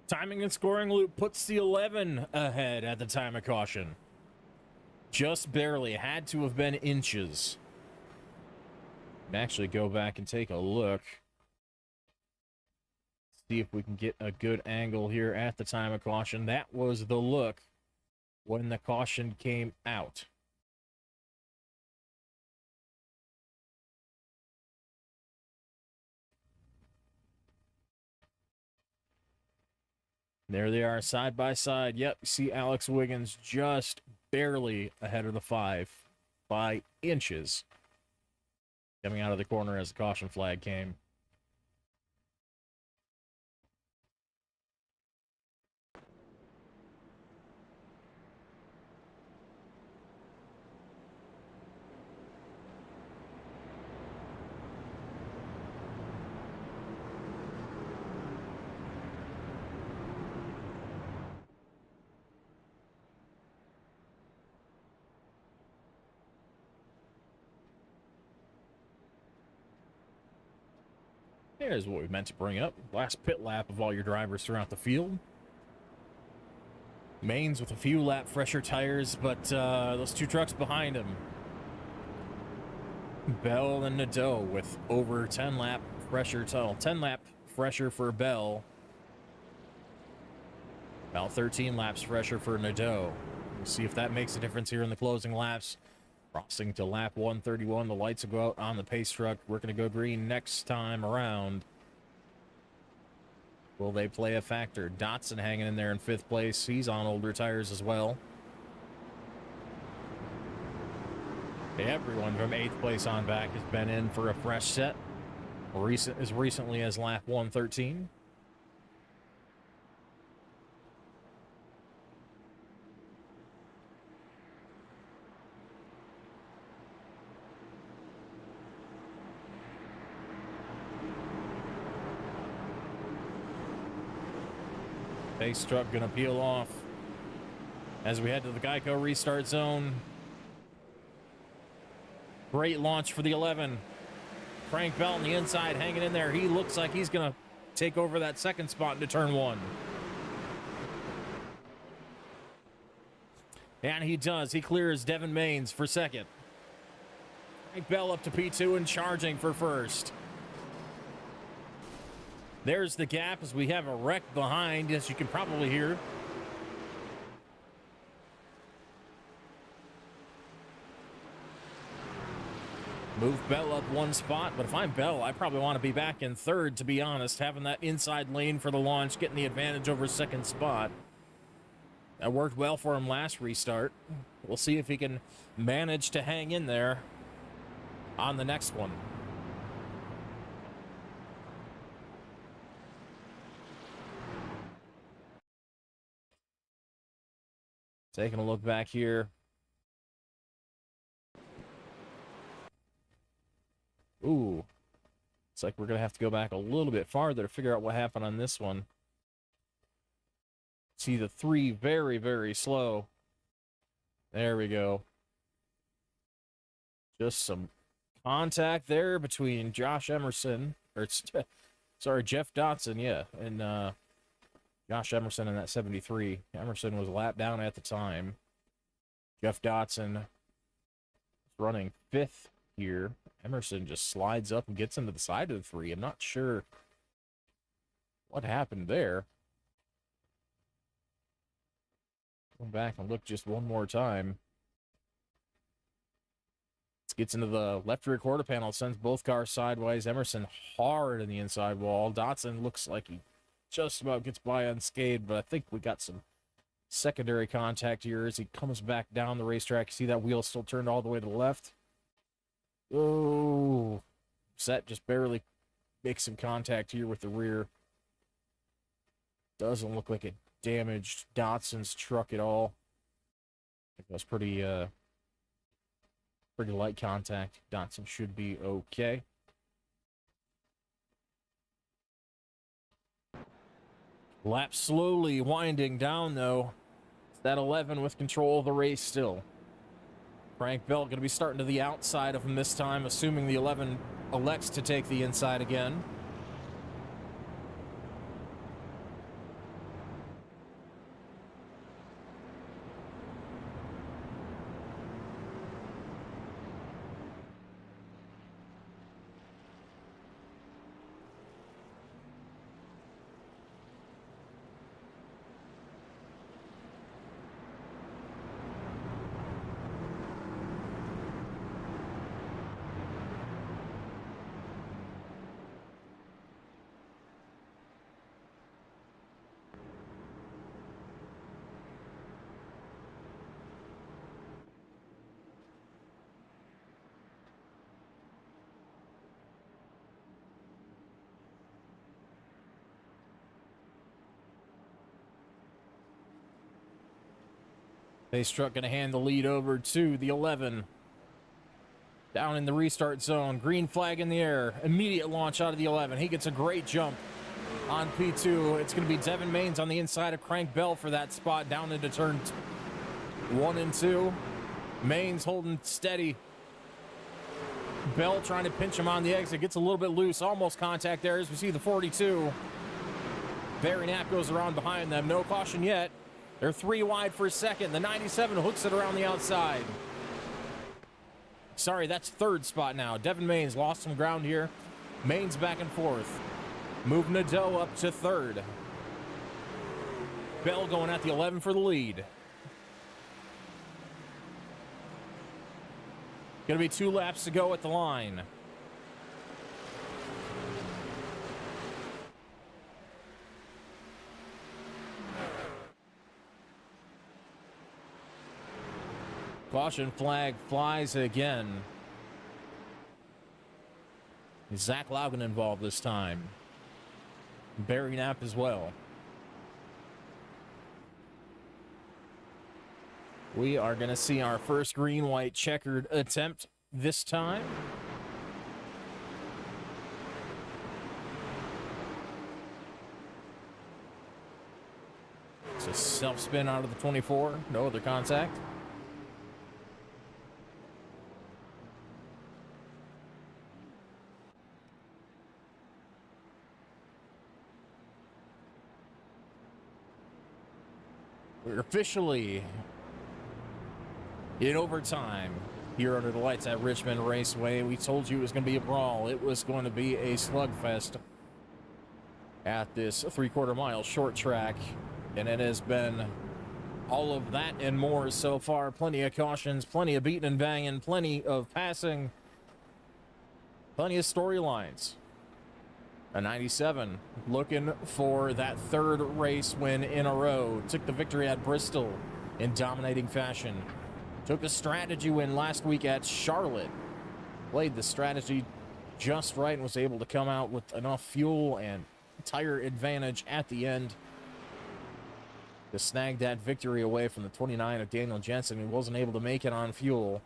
Timing and scoring loop puts the 11 ahead at the time of caution. Just barely. Had to have been inches. Actually go back and take a look. See if we can get a good angle here at the time of caution. That was the look when the caution came out. There they are, side by side. Yep, you see Alex Wiggins just barely ahead of the 5 by inches. Coming out of the corner as the caution flag came. Here's what we meant to bring up. Last pit lap of all your drivers throughout the field. Mains with a few lap fresher tires, but those two trucks behind him. Bell and Nadeau with over 10 lap fresher, 10 lap fresher for Bell. About 13 laps fresher for Nadeau. We'll see if that makes a difference here in the closing laps. Crossing to lap 131, the lights will go out on the pace truck. We're going to go green next time around. Will they play a factor? Dotson hanging in there in 5th place. He's on older tires as well. Everyone from 8th place on back has been in for a fresh set. As recently as lap 113. Pace truck gonna peel off as we head to the Geico restart zone. Great launch for the 11. Frank Bell on the inside hanging in there. He looks like he's gonna take over that 2nd spot into turn 1. And he does. He clears Devin Maines for 2nd. Frank Bell up to P2 and charging for 1st. There's the gap as we have a wreck behind, as you can probably hear. Move Bell up 1 spot, but if I'm Bell, I probably want to be back in 3rd, to be honest. Having that inside lane for the launch, getting the advantage over 2nd spot. That worked well for him last restart. We'll see if he can manage to hang in there on the next one. Taking a look back here. Ooh. Looks like we're going to have to go back a little bit farther to figure out what happened on this one. See the 3 very, very slow. There we go. Just some contact there between Josh Emerson, or sorry, Jeff Dotson, yeah, and Josh Emerson in that 73. Emerson was lapped down at the time. Jeff Dotson running 5th here. Emerson just slides up and gets into the side of the 3. I'm not sure what happened there. Go back and look just one more time. Gets into the left rear quarter panel, sends both cars sideways. Emerson hard in the inside wall. Dotson looks like he just about gets by unscathed, but I think we got some secondary contact here as he comes back down the racetrack. You see that wheel still turned all the way to the left. Oh, Set just barely makes some contact here with the rear. Doesn't look like it damaged Dotson's truck at all. I think that's pretty light contact. Dotson should be okay. Lap slowly winding down, though. It's that 11 with control of the race still. Frank Bell going to be starting to the outside of him this time, assuming the 11 elects to take the inside again. Pace truck going to hand the lead over to the 11. Down in the restart zone. Green flag in the air. Immediate launch out of the 11. He gets a great jump on P2. It's going to be Devin Maines on the inside of Crank Bell for that spot down into turn 1 and 2. Maines holding steady. Bell trying to pinch him on the exit. Gets a little bit loose. Almost contact there as we see the 42. Barry Knapp goes around behind them. No caution yet. They're 3 wide for a second. The 97 hooks it around the outside. Sorry, that's third spot now. Devin Maines lost some ground here. Maines back and forth. Move Nadeau up to third. Bell going at the 11 for the lead. Going to be 2 laps to go at the line. Caution flag flies again. Zach Laugen involved this time. Barry Knapp as well. We are going to see our first green-white checkered attempt this time. It's a self-spin out of the 24. No other contact. We're officially in overtime here under the lights at Richmond Raceway. We told you it was going to be a brawl. It was going to be a slugfest at this 3/4 mile short track. And it has been all of that and more so far. Plenty of cautions, plenty of beating and banging, plenty of passing, plenty of storylines. A 97 looking for that third race win in a row. Took the victory at Bristol in dominating fashion. Took a strategy win last week at Charlotte. Played the strategy just right and was able to come out with enough fuel and tire advantage at the end to snag that victory away from the 29 of Daniel Jensen, who wasn't able to make it on fuel.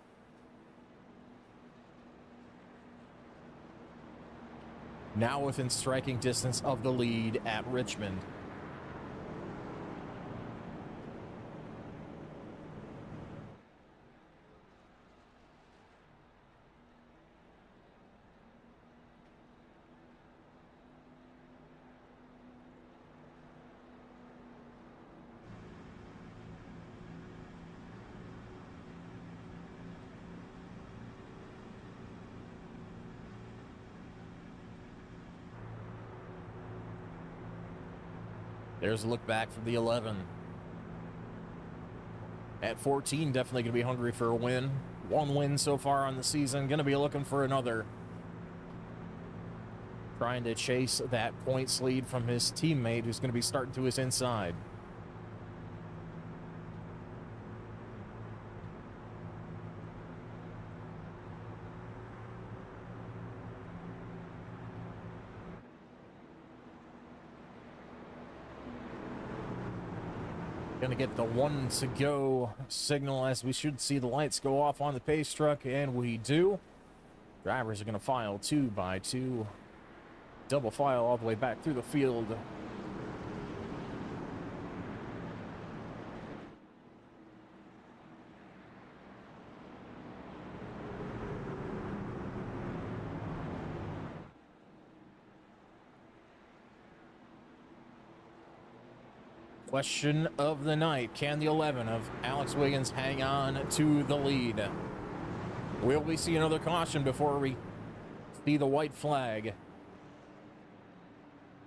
Now within striking distance of the lead at Richmond. There's a look back from the 11. At 14, definitely going to be hungry for a win. One win so far on the season. Going to be looking for another. Trying to chase that points lead from his teammate who's going to be starting to his inside. Going to get the 1 to go signal as we should see the lights go off on the pace truck, and we do. Drivers are going to file 2 by 2. Double file all the way back through the field. Question of the night. Can the 11 of Alex Wiggins hang on to the lead? Will we see another caution before we see the white flag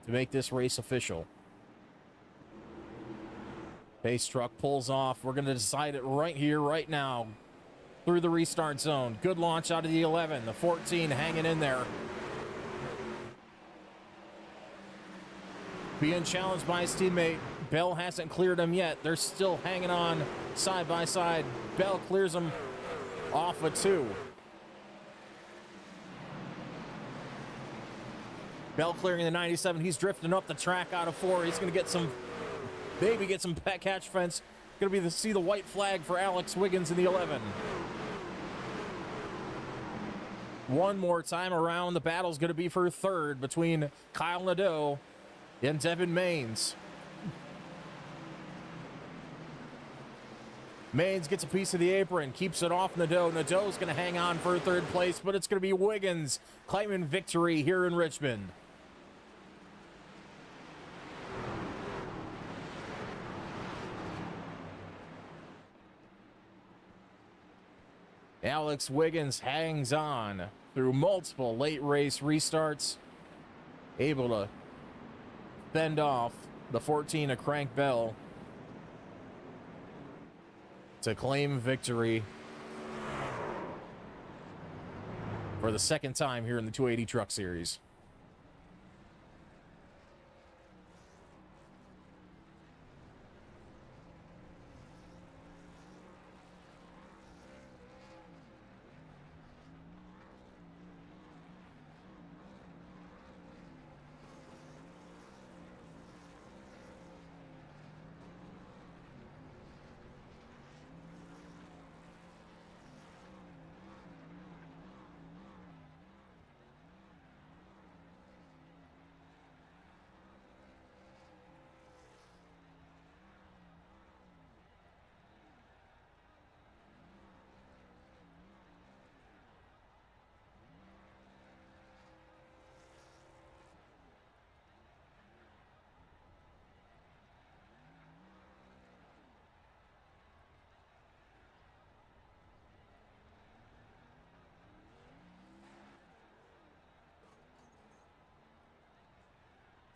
to make this race official? Pace truck pulls off. We're going to decide it right here, right now, through the restart zone. Good launch out of the 11. The 14 hanging in there. Being challenged by his teammate. Bell hasn't cleared him yet. They're still hanging on side by side. Bell clears him off of 2. Bell clearing the 97. He's drifting up the track out of 4. He's going to get some, maybe get some catch fence. Going to be see the white flag for Alex Wiggins in the 11. One more time around. The battle's going to be for 3rd between Kyle Nadeau and Devin Maines. Maines gets a piece of the apron, keeps it off Nadeau. Nadeau's going to hang on for 3rd place, but it's going to be Wiggins claiming victory here in Richmond. Alex Wiggins hangs on through multiple late race restarts, able to fend off the 14 of Crank Bell to claim victory for the 2nd time here in the 280 Truck Series.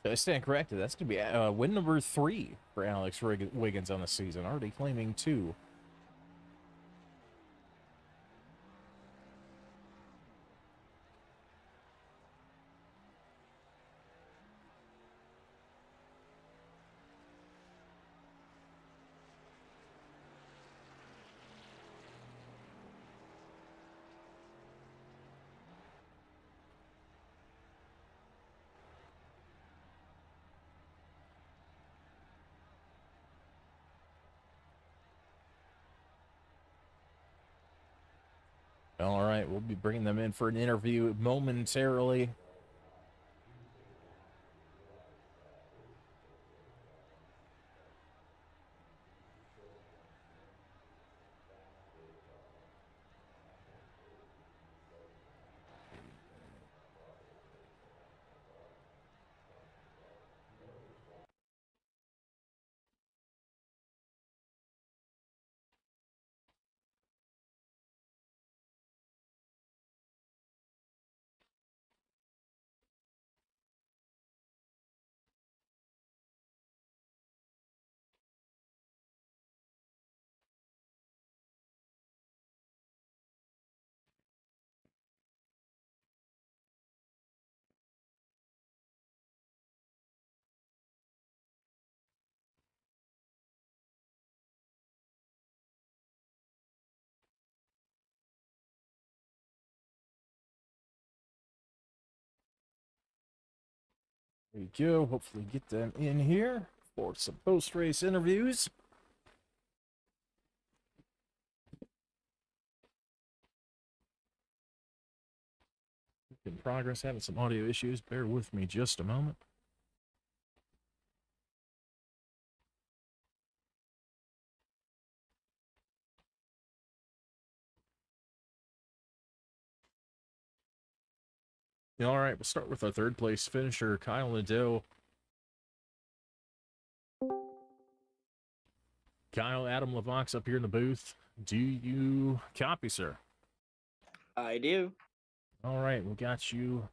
I stand corrected. That's going to be win number 3 for Alex Wiggins on the season, already claiming 2. All right, we'll be bringing them in for an interview momentarily. There you go. Hopefully get them in here for some post-race interviews. In progress, having some audio issues. Bear with me just a moment. All right, we'll start with our third place finisher, Kyle Nadeau. Kyle, Adam LeVox up here in the booth. Do you copy, sir? I do. All right, we got you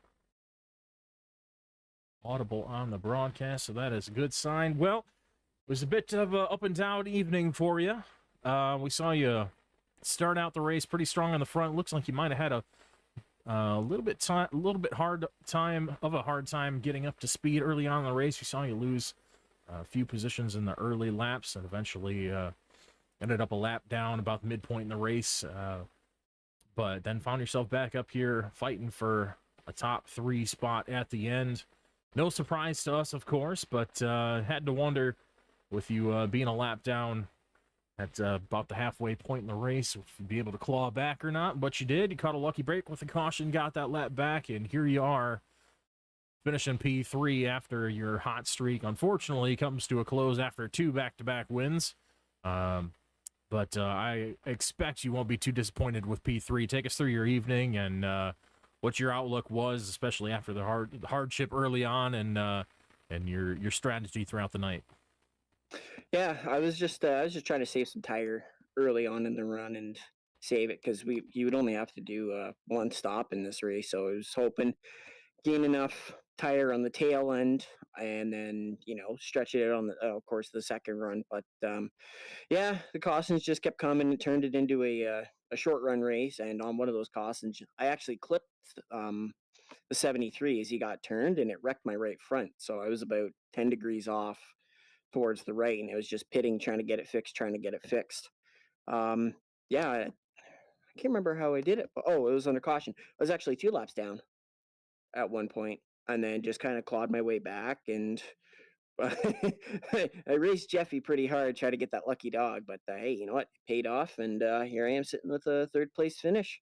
audible on the broadcast, so that is a good sign. Well, it was a bit of an up and down evening for you. We saw you start out the race pretty strong on the front. Looks like you might have had a little bit hard time getting up to speed early on in the race. We saw you lose a few positions in the early laps, and eventually ended up a lap down about the midpoint in the race. But then found yourself back up here fighting for a top 3 spot at the end. No surprise to us, of course, but had to wonder with you being a lap down at about the halfway point in the race if you'd be able to claw back or not. But you did. You caught a lucky break with a caution, got that lap back, and here you are finishing P3 after your hot streak unfortunately comes to a close after 2 back-to-back wins. But I expect you won't be too disappointed with P3. Take us through your evening and what your outlook was, especially after the hardship early on, and your strategy throughout the night. Yeah, I was just trying to save some tire early on in the run and save it because you would only have to do one stop in this race, so I was hoping gain enough tire on the tail end and then stretch it out on the of course the second run. But yeah, the cautions just kept coming and turned it into a short run race. And on one of those cautions, I actually clipped the 73 as he got turned, and it wrecked my right front. So I was about 10 degrees off towards the right, and it was just pitting, trying to get it fixed. Yeah, I can't remember how I did it, but it was under caution. I was actually 2 laps down at one point, and then just kind of clawed my way back. And I raced Jeffy pretty hard, trying to get that lucky dog. But hey, you know what? It paid off, and here I am sitting with a third place finish.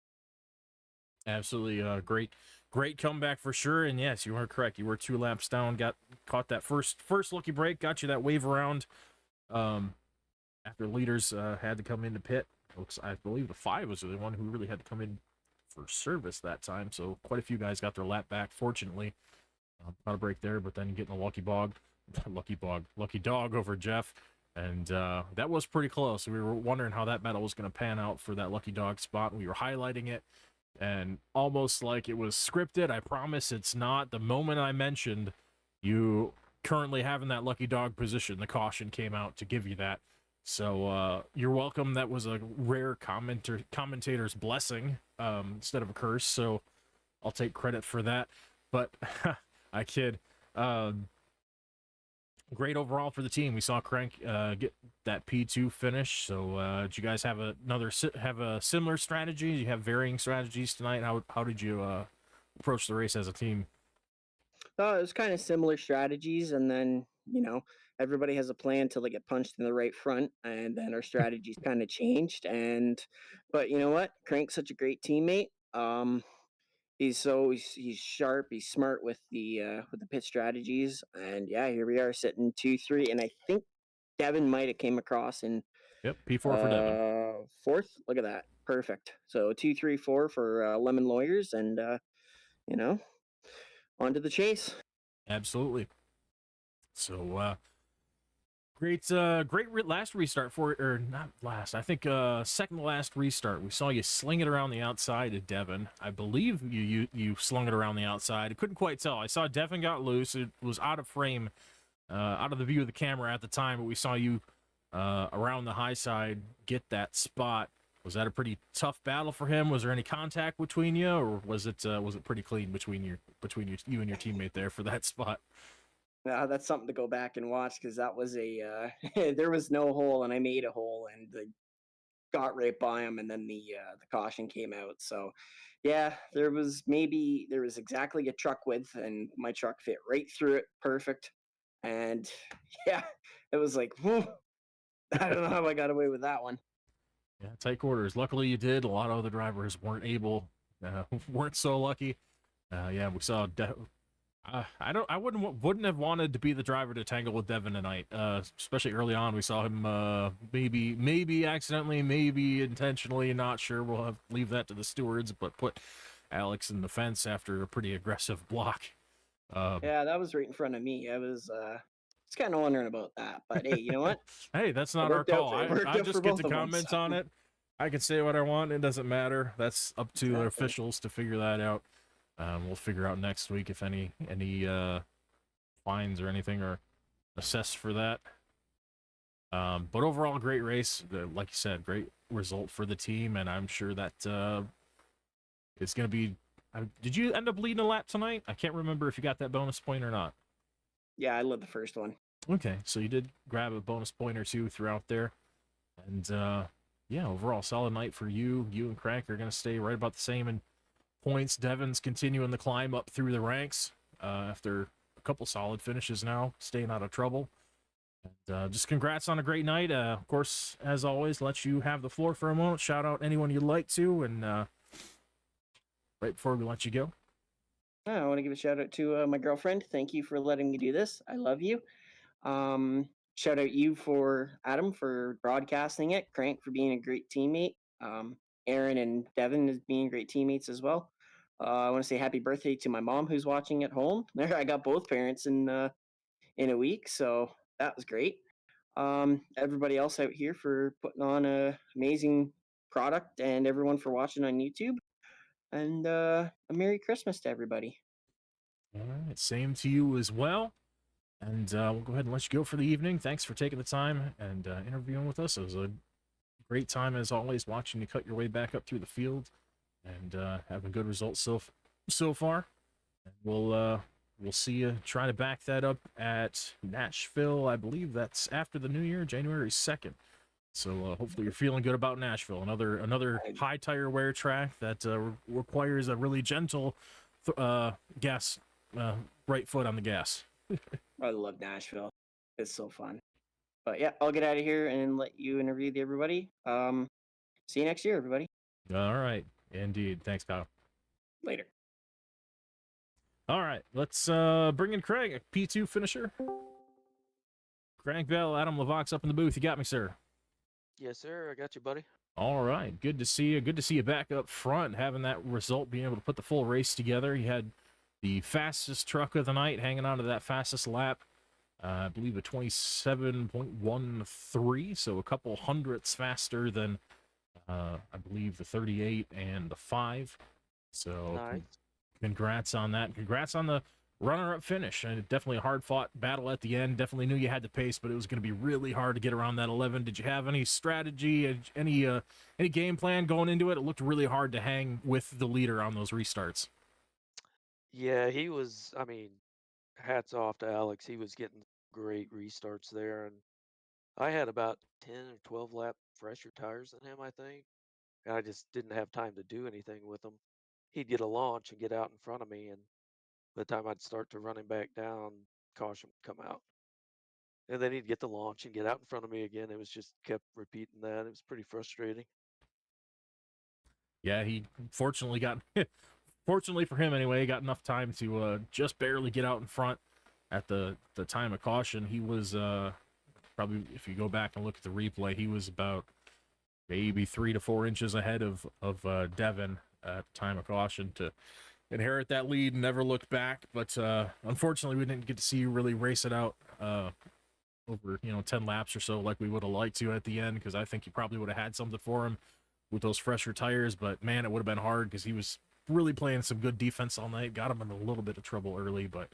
Absolutely, great comeback for sure. And yes, you are correct. You were 2 laps down, caught that first lucky break, got you that wave around. After leaders had to come into pit. I believe the 5 was the one who really had to come in for service that time. So quite a few guys got their lap back. Fortunately, caught a break there, but then getting a lucky dog over Jeff. And that was pretty close. We were wondering how that battle was going to pan out for that lucky dog spot. We were highlighting it, and almost like it was scripted. I promise it's not. The moment I mentioned you currently having that lucky dog position, the caution came out to give you that. So you're welcome. That was a rare commentator's blessing instead of a curse. So I'll take credit for that. But I kid. Great overall for the team. We saw Crank get that P2 finish. So did you guys have a similar strategy? Do you have varying strategies tonight? How did you approach the race as a team? It was kind of similar strategies, and then everybody has a plan till they get punched in the right front, and then our strategies kind of changed. But you know what? Crank's such a great teammate. He's sharp, he's smart with the pit strategies, and yeah, here we are sitting 2-3, and I think Devin might have came across in Yep, P4 for Devin. Fourth. Look at that, perfect. So 2-3-4 for Lemon Lawyers, and on to the chase. Absolutely. So great last restart or not last. I think second to last restart. We saw you sling it around the outside to Devin. I believe you slung it around the outside. I couldn't quite tell. I saw Devin got loose. It was out of frame, out of the view of the camera at the time, but we saw you around the high side get that spot. Was that a pretty tough battle for him? Was there any contact between you, or was it pretty clean between you and your teammate there for that spot? That's something to go back and watch, because that was a there was no hole, and I made a hole, and got right by him, and then the caution came out. So Yeah, there was exactly a truck width, and my truck fit right through it, perfect. And yeah, it was like, whew, I don't know how I got away with that one. Yeah, tight quarters. Luckily, you did. A lot of other drivers weren't able, weren't so lucky. Yeah, we saw. I don't. I wouldn't have wanted to be the driver to tangle with Devin tonight. Especially early on, we saw him. Maybe accidentally, maybe intentionally. Not sure. We'll have leave that to the stewards. But put Alex in the fence after a pretty aggressive block. Um, Yeah, that was right in front of me. I was kind of wondering about that, but hey, you know what? hey, that's It not our worked out. call. It I worked I out for just get both to of them. comment on So it. I can say what I want. It doesn't matter. That's up to the exactly. officials to figure that out. We'll figure out next week if any fines or anything are assessed for that. But overall, great race. Like you said, great result for the team, and I'm sure that it's going to be. Did you end up leading a lap tonight? I can't remember if you got that bonus point or not. Yeah, I led the first one. Okay, so you did grab a bonus point or two throughout there, and yeah, overall solid night for you. You and Crank are going to stay right about the same in points. Devin's continuing the climb up through the ranks after a couple solid finishes now, staying out of trouble. And just congrats on a great night. Of course, as always, let you have the floor for a moment. Shout out anyone you'd like to, and right before we let you go. I want to give a shout out to my girlfriend. Thank you for letting me do this. I love you. Shout out you for Adam for broadcasting it. Crank for being a great teammate. Aaron and Devin as being great teammates as well. I want to say happy birthday to my mom who's watching at home. There, I got both parents in a week, so that was great. Everybody else out here for putting on a amazing product, and everyone for watching on YouTube. And a Merry Christmas to everybody. All right, same to you as well. And we'll go ahead and let you go for the evening. Thanks for taking the time and interviewing with us. It was a great time as always, watching you cut your way back up through the field and having good results so far. And we'll see you try to back that up at Nashville. I believe that's after the new year, January 2nd. So hopefully you're feeling good about Nashville. Another I, high tire wear track that requires a really gentle gas right foot on the gas. I love Nashville. It's so fun. But yeah, I'll get out of here and let you interview everybody. See you next year, everybody. All right, indeed. Thanks, Kyle. Later. All right, let's bring in Craig, a P2 finisher. Craig Bell, Adam Levox up in the booth. You got me, sir. Yes, sir. I got you, buddy. All right, good to see you. Good to see you back up front, having that result, being able to put the full race together. You had the fastest truck of the night, hanging on to that fastest lap. I believe a 27.13, so a couple hundredths faster than I believe the 38 and the 5. So Nice. congrats on that. Congrats on the runner-up finish. And definitely a hard-fought battle at the end. Definitely knew you had the pace, but it was going to be really hard to get around that 11. Did you have any strategy, any game plan going into it? It looked really hard to hang with the leader on those restarts. Yeah, he was. I mean, hats off to Alex. He was getting great restarts there, and I had about 10 or 12 lap fresher tires than him, I think, and I just didn't have time to do anything with them. He'd get a launch and get out in front of me, and by the time I'd start to run him back down, caution would come out, and then he'd get the launch and get out in front of me again. It was just kept repeating that. It was pretty frustrating. Yeah, he fortunately got, fortunately for him anyway, got enough time to just barely get out in front at the time of caution. He was probably, if you go back and look at the replay, he was about maybe 3 to 4 inches ahead of Devin at the time of caution to inherit that lead and never looked back. But unfortunately, we didn't get to see you really race it out over 10 laps or so like we would have liked to at the end, because I think you probably would have had something for him with those fresher tires. But man, it would have been hard because he was really playing some good defense all night. Got him in a little bit of trouble early, but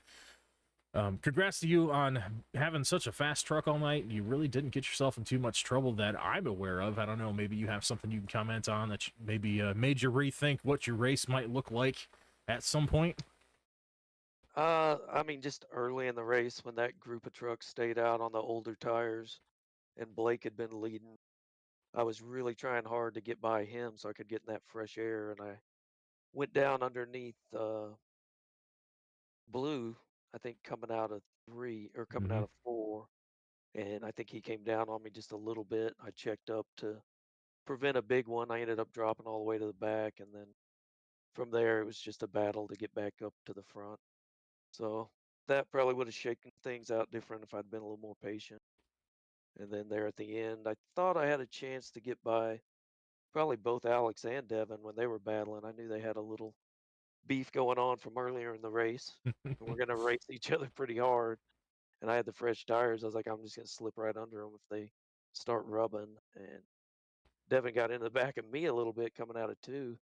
congrats to you on having such a fast truck all night. You really didn't get yourself in too much trouble that I'm aware of. I don't know, maybe you have something you can comment on that maybe made you rethink what your race might look like at some point. I mean, just early in the race when that group of trucks stayed out on the older tires and Blake had been leading, I was really trying hard to get by him so I could get in that fresh air, and went down underneath Blue, I think coming out of 3 or coming Hmm. out of 4, and I think he came down on me just a little bit. I checked up to prevent a big one. I ended up dropping all the way to the back, and then from there it was just a battle to get back up to the front. So that probably would have shaken things out different if I'd been a little more patient. And then there at the end, I thought I had a chance to get by probably both Alex and Devin when they were battling. I knew they had a little beef going on from earlier in the race, and we're gonna race each other pretty hard. And I had the fresh tires. I was like, I'm just gonna slip right under them if they start rubbing. And Devin got in the back of me a little bit coming out of 2.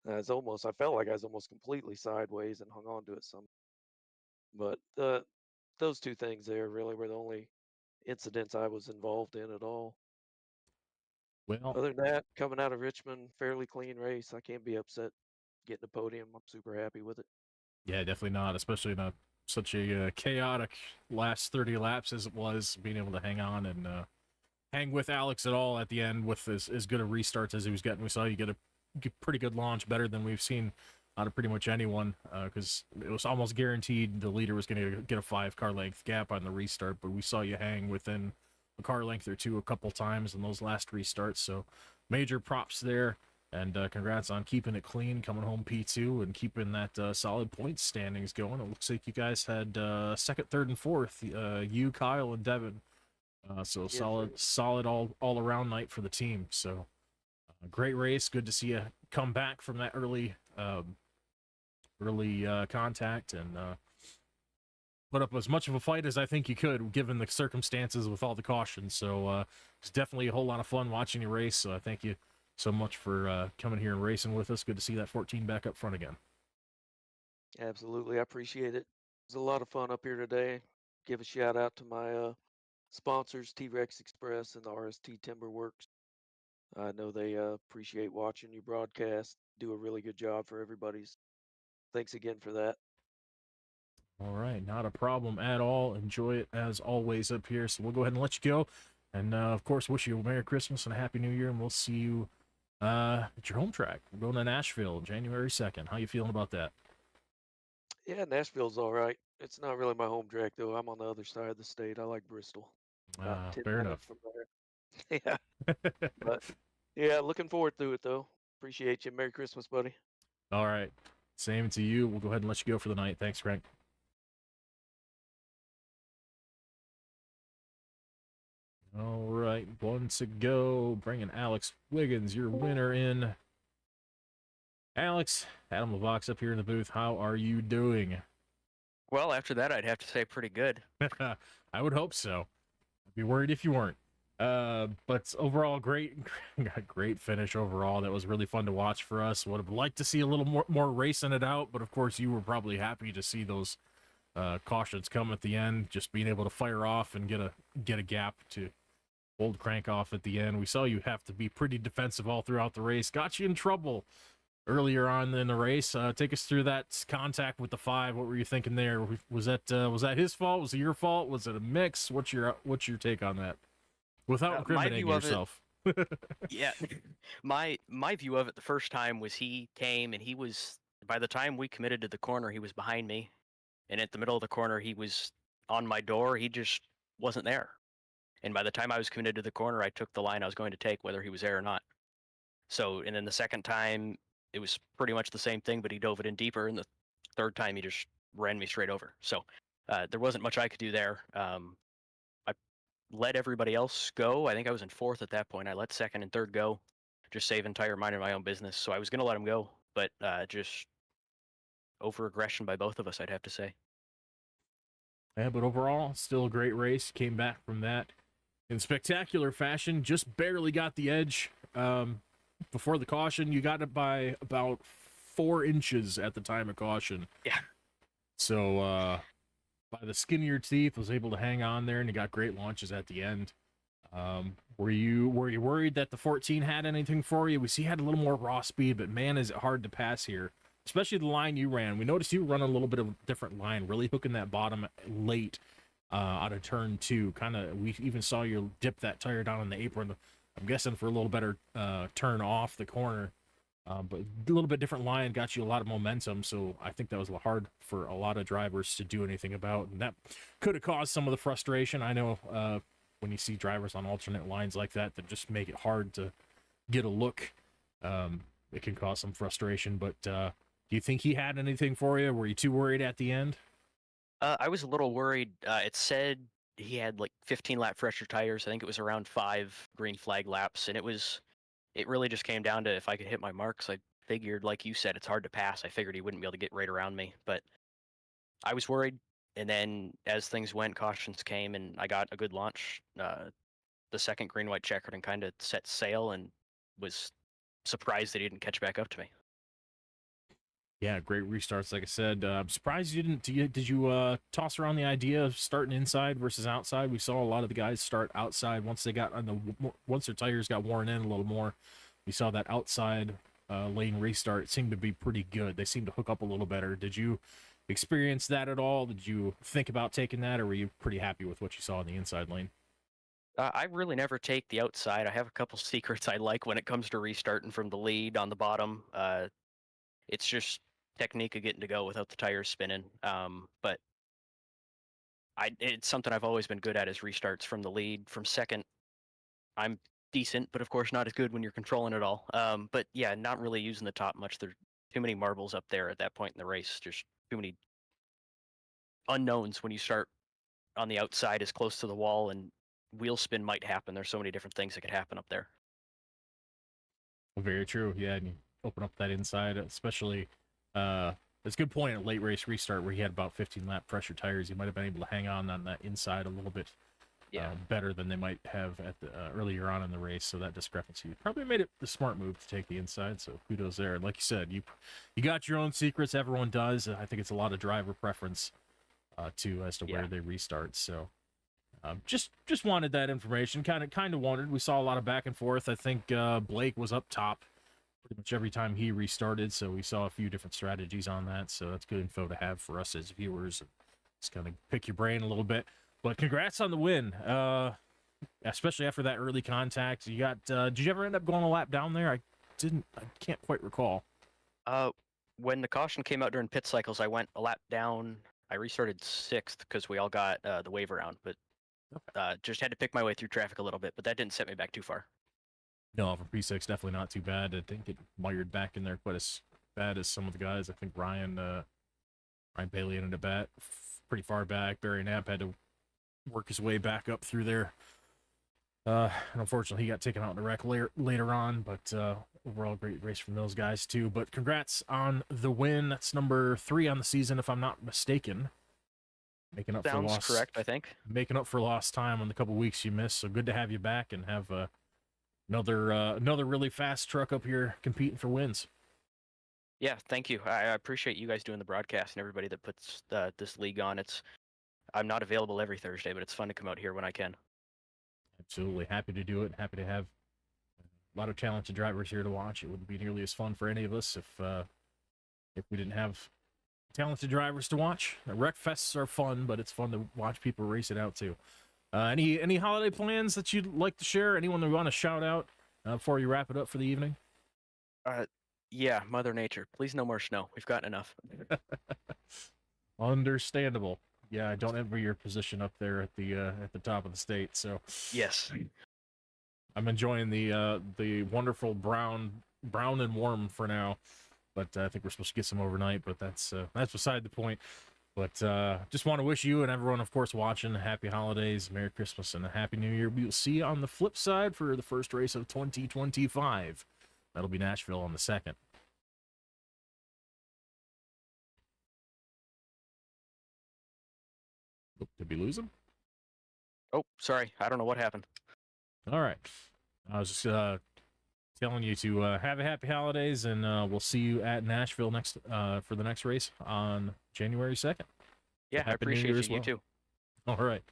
I felt like I was almost completely sideways and hung on to it some. But those 2 things there really were the only incidents I was involved in at all. Well, Other than that, coming out of Richmond, fairly clean race. I can't be upset getting a podium. I'm super happy with it. yeah, definitely not, especially in such a chaotic last 30 laps as it was, being able to hang on and hang with Alex at all at the end with as good a restarts as he was getting. We saw you get a pretty good launch, better than we've seen out of pretty much anyone, because it was almost guaranteed the leader was going to get a 5-car length gap on the restart, but we saw you hang within a car length or two a couple times in those last restarts, so major props there. And congrats on keeping it clean, coming home P2, and keeping that solid points standings going. It looks like you guys had second, third, and fourth. You, Kyle, and Devin. So Yes, sir. solid all around night for the team. So great race. Good to see you come back from that early contact and put up as much of a fight as I think you could, given the circumstances with all the cautions. So it's definitely a whole lot of fun watching you race. So I thank you so much for coming here and racing with us. Good to see that 14 back up front again. Absolutely. I appreciate it. It was a lot of fun up here today. Give a shout out to my sponsors, T-Rex Express and the RST Timber Works. I know they appreciate watching your broadcast. Do a really good job for everybody's. Thanks again for that. All right, not a problem at all. Enjoy it as always up here. So we'll go ahead and let you go. And of course, wish you a Merry Christmas and a Happy New Year. And we'll see you at your home track. We're going to Nashville, January 2nd. How you feeling about that? Yeah, Nashville's all right. It's not really my home track though. I'm on the other side of the state. I like Bristol. About 10 Fair minutes enough. from there. Yeah. But yeah, looking forward to it though. Appreciate you. Merry Christmas, buddy. All right. Same to you. We'll go ahead and let you go for the night. Thanks, Frank. All right. One to go. Bringing Alex Wiggins, your winner in. Alex, Adam LeVox up here in the booth. How are you doing? Well, after that, I'd have to say pretty good. I would hope so. I'd be worried if you weren't. But overall, great finish overall. That was really fun to watch for us. Would have liked to see a little more racing it out, but of course you were probably happy to see those cautions come at the end. Just being able to fire off and get a gap to hold crank off at the end. We saw you have to be pretty defensive all throughout the race. Got you in trouble earlier on in the race. Take us through that contact with the 5. What were you thinking there? Was that his fault? Was it your fault? Was it a mix? What's your take on that? Without incriminating yourself. Yeah, my view of it the first time was he came and he was, by the time we committed to the corner, he was behind me, and at the middle of the corner he was on my door. He just wasn't there, and by the time I was committed to the corner, I took the line I was going to take, whether he was there or not. So, and then the second time it was pretty much the same thing, but he dove it in deeper, and the third time he just ran me straight over. So there wasn't much I could do there. I let everybody else go. I think I was in 4th at that point. I let 2nd and 3rd go, just saving tire, minding my own business. So I was going to let them go, but just over aggression by both of us, I'd have to say. Yeah, but overall, still a great race. Came back from that in spectacular fashion. Just barely got the edge before the caution. You got it by about 4 inches at the time of caution. Yeah. So by the skin of your teeth, was able to hang on there, and you got great launches at the end. Were you worried that the 14 had anything for you? We see you had a little more raw speed, but man, is it hard to pass here, especially the line you ran. We noticed you run a little bit of a different line, really hooking that bottom late out of turn 2. We even saw you dip that tire down on the apron, I'm guessing for a little better turn off the corner. but a little bit different line, got you a lot of momentum. So I think that was hard for a lot of drivers to do anything about, and that could have caused some of the frustration. I know when you see drivers on alternate lines like that just make it hard to get a look, it can cause some frustration. But do you think he had anything for you? Were you too worried at the end? I was a little worried. It said he had like 15 lap fresher tires. I think it was around 5 green flag laps, and it really just came down to if I could hit my marks. I figured, like you said, it's hard to pass. I figured he wouldn't be able to get right around me, but I was worried. And then as things went, cautions came, and I got a good launch. The second green white checkered and kind of set sail, and was surprised that he didn't catch back up to me. Yeah, great restarts. Like I said, I'm surprised you didn't. Did you toss around the idea of starting inside versus outside? We saw a lot of the guys start outside once they got once their tires got worn in a little more. We saw that outside lane restart seemed to be pretty good. They seemed to hook up a little better. Did you experience that at all? Did you think about taking that, or were you pretty happy with what you saw in the inside lane? I really never take the outside. I have a couple secrets I like when it comes to restarting from the lead on the bottom. It's just technique of getting to go without the tires spinning. But it's something I've always been good at is restarts from the lead. From second, I'm decent, but of course not as good when you're controlling it all. But yeah, not really using the top much. There's too many marbles up there at that point in the race. Just too many unknowns when you start on the outside as close to the wall, and wheel spin might happen. There's so many different things that could happen up there. Very true. Yeah, and you open up that inside, especially. It's a good point at late race restart where he had about 15 lap pressure tires. He might have been able to hang on that inside a little bit better than they might have at the earlier on in the race. So that discrepancy probably made it the smart move to take the inside. So kudos there. Like you said, you got your own secrets. Everyone does. I think it's a lot of driver preference too as to where they restart. So just wanted that information. Kind of wondered. We saw a lot of back and forth. I think Blake was up top pretty much every time he restarted, so we saw a few different strategies on that. So that's good info to have for us as viewers. Just kind of pick your brain a little bit. But congrats on the win, especially after that early contact. You got. Did you ever end up going a lap down there? I can't quite recall. When the caution came out during pit cycles, I went a lap down. I restarted 6th because we all got the wave around, but just had to pick my way through traffic a little bit. But that didn't set me back too far. No, for P6, definitely not too bad. I think it mired back in there quite as bad as some of the guys. I think Ryan Bailey ended up pretty far back. Barry Knapp had to work his way back up through there. And unfortunately, he got taken out in the wreck later on, but overall, great race from those guys, too. But congrats on the win. That's number 3 on the season, if I'm not mistaken. Making up Sounds for lost, correct, I think. Making up for lost time on the couple weeks you missed. So good to have you back and have another really fast truck up here competing for wins. Yeah, thank you. I appreciate you guys doing the broadcast and everybody that puts this league on. I'm not available every Thursday, but it's fun to come out here when I can. Absolutely. Happy to do it. Happy to have a lot of talented drivers here to watch. It wouldn't be nearly as fun for any of us if we didn't have talented drivers to watch. Rec fests are fun, but it's fun to watch people race it out too. Any holiday plans that you'd like to share? Anyone that you want to shout out before you wrap it up for the evening? Yeah, Mother Nature. Please no more snow. We've gotten enough. Understandable. Yeah, I don't envy your position up there at the top of the state. So yes, I'm enjoying the wonderful brown and warm for now. But I think we're supposed to get some overnight. But that's beside the point. But just want to wish you and everyone, of course, watching happy holidays, Merry Christmas, and a Happy New Year. We will see you on the flip side for the first race of 2025. That'll be Nashville on the 2nd. Oh, did we lose him? Oh, sorry. I don't know what happened. All right. I was just telling you to have a happy holidays, and we'll see you at Nashville next for the next race on January 2nd. Yeah, I appreciate you too. All right.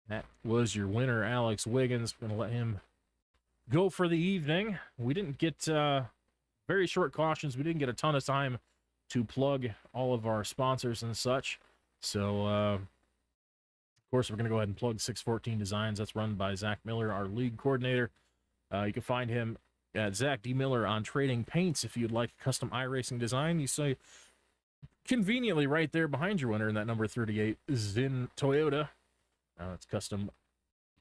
That was your winner, Alex Wiggins. We're going to let him go for the evening. We didn't get very short cautions. We didn't get a ton of time to plug all of our sponsors and such. So, of course, we're going to go ahead and plug 614 Designs. That's run by Zach Miller, our league coordinator. You can find him at Zach D. Miller on Trading Paints. If you'd like a custom iRacing design, you say conveniently right there behind your winner in that number 38 Zin Toyota. It's custom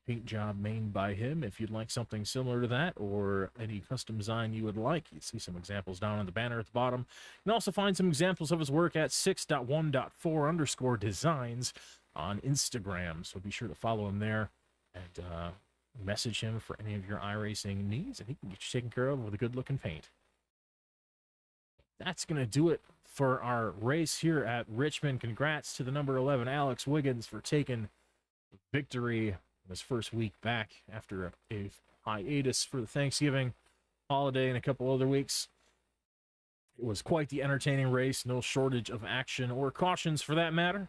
paint job made by him. If you'd like something similar to that or any custom design you would like, you see some examples down on the banner at the bottom. You can also find some examples of his work at 6.1.4_designs on Instagram. So be sure to follow him there and message him for any of your iRacing needs, and he can get you taken care of with a good-looking paint. That's going to do it for our race here at Richmond. Congrats to the number 11, Alex Wiggins, for taking victory in his first week back after a hiatus for the Thanksgiving holiday and a couple other weeks. It was quite the entertaining race, no shortage of action or cautions for that matter.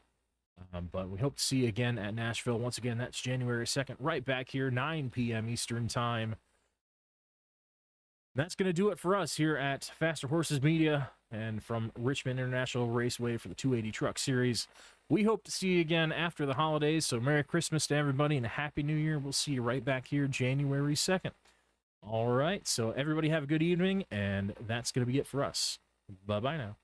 But we hope to see you again at Nashville. Once again, that's January 2nd, right back here, 9 p.m. Eastern Time. That's going to do it for us here at Faster Horses Media and from Richmond International Raceway for the 280 Truck Series. We hope to see you again after the holidays, so Merry Christmas to everybody and a Happy New Year. We'll see you right back here January 2nd. All right, so everybody have a good evening, and that's going to be it for us. Bye-bye now.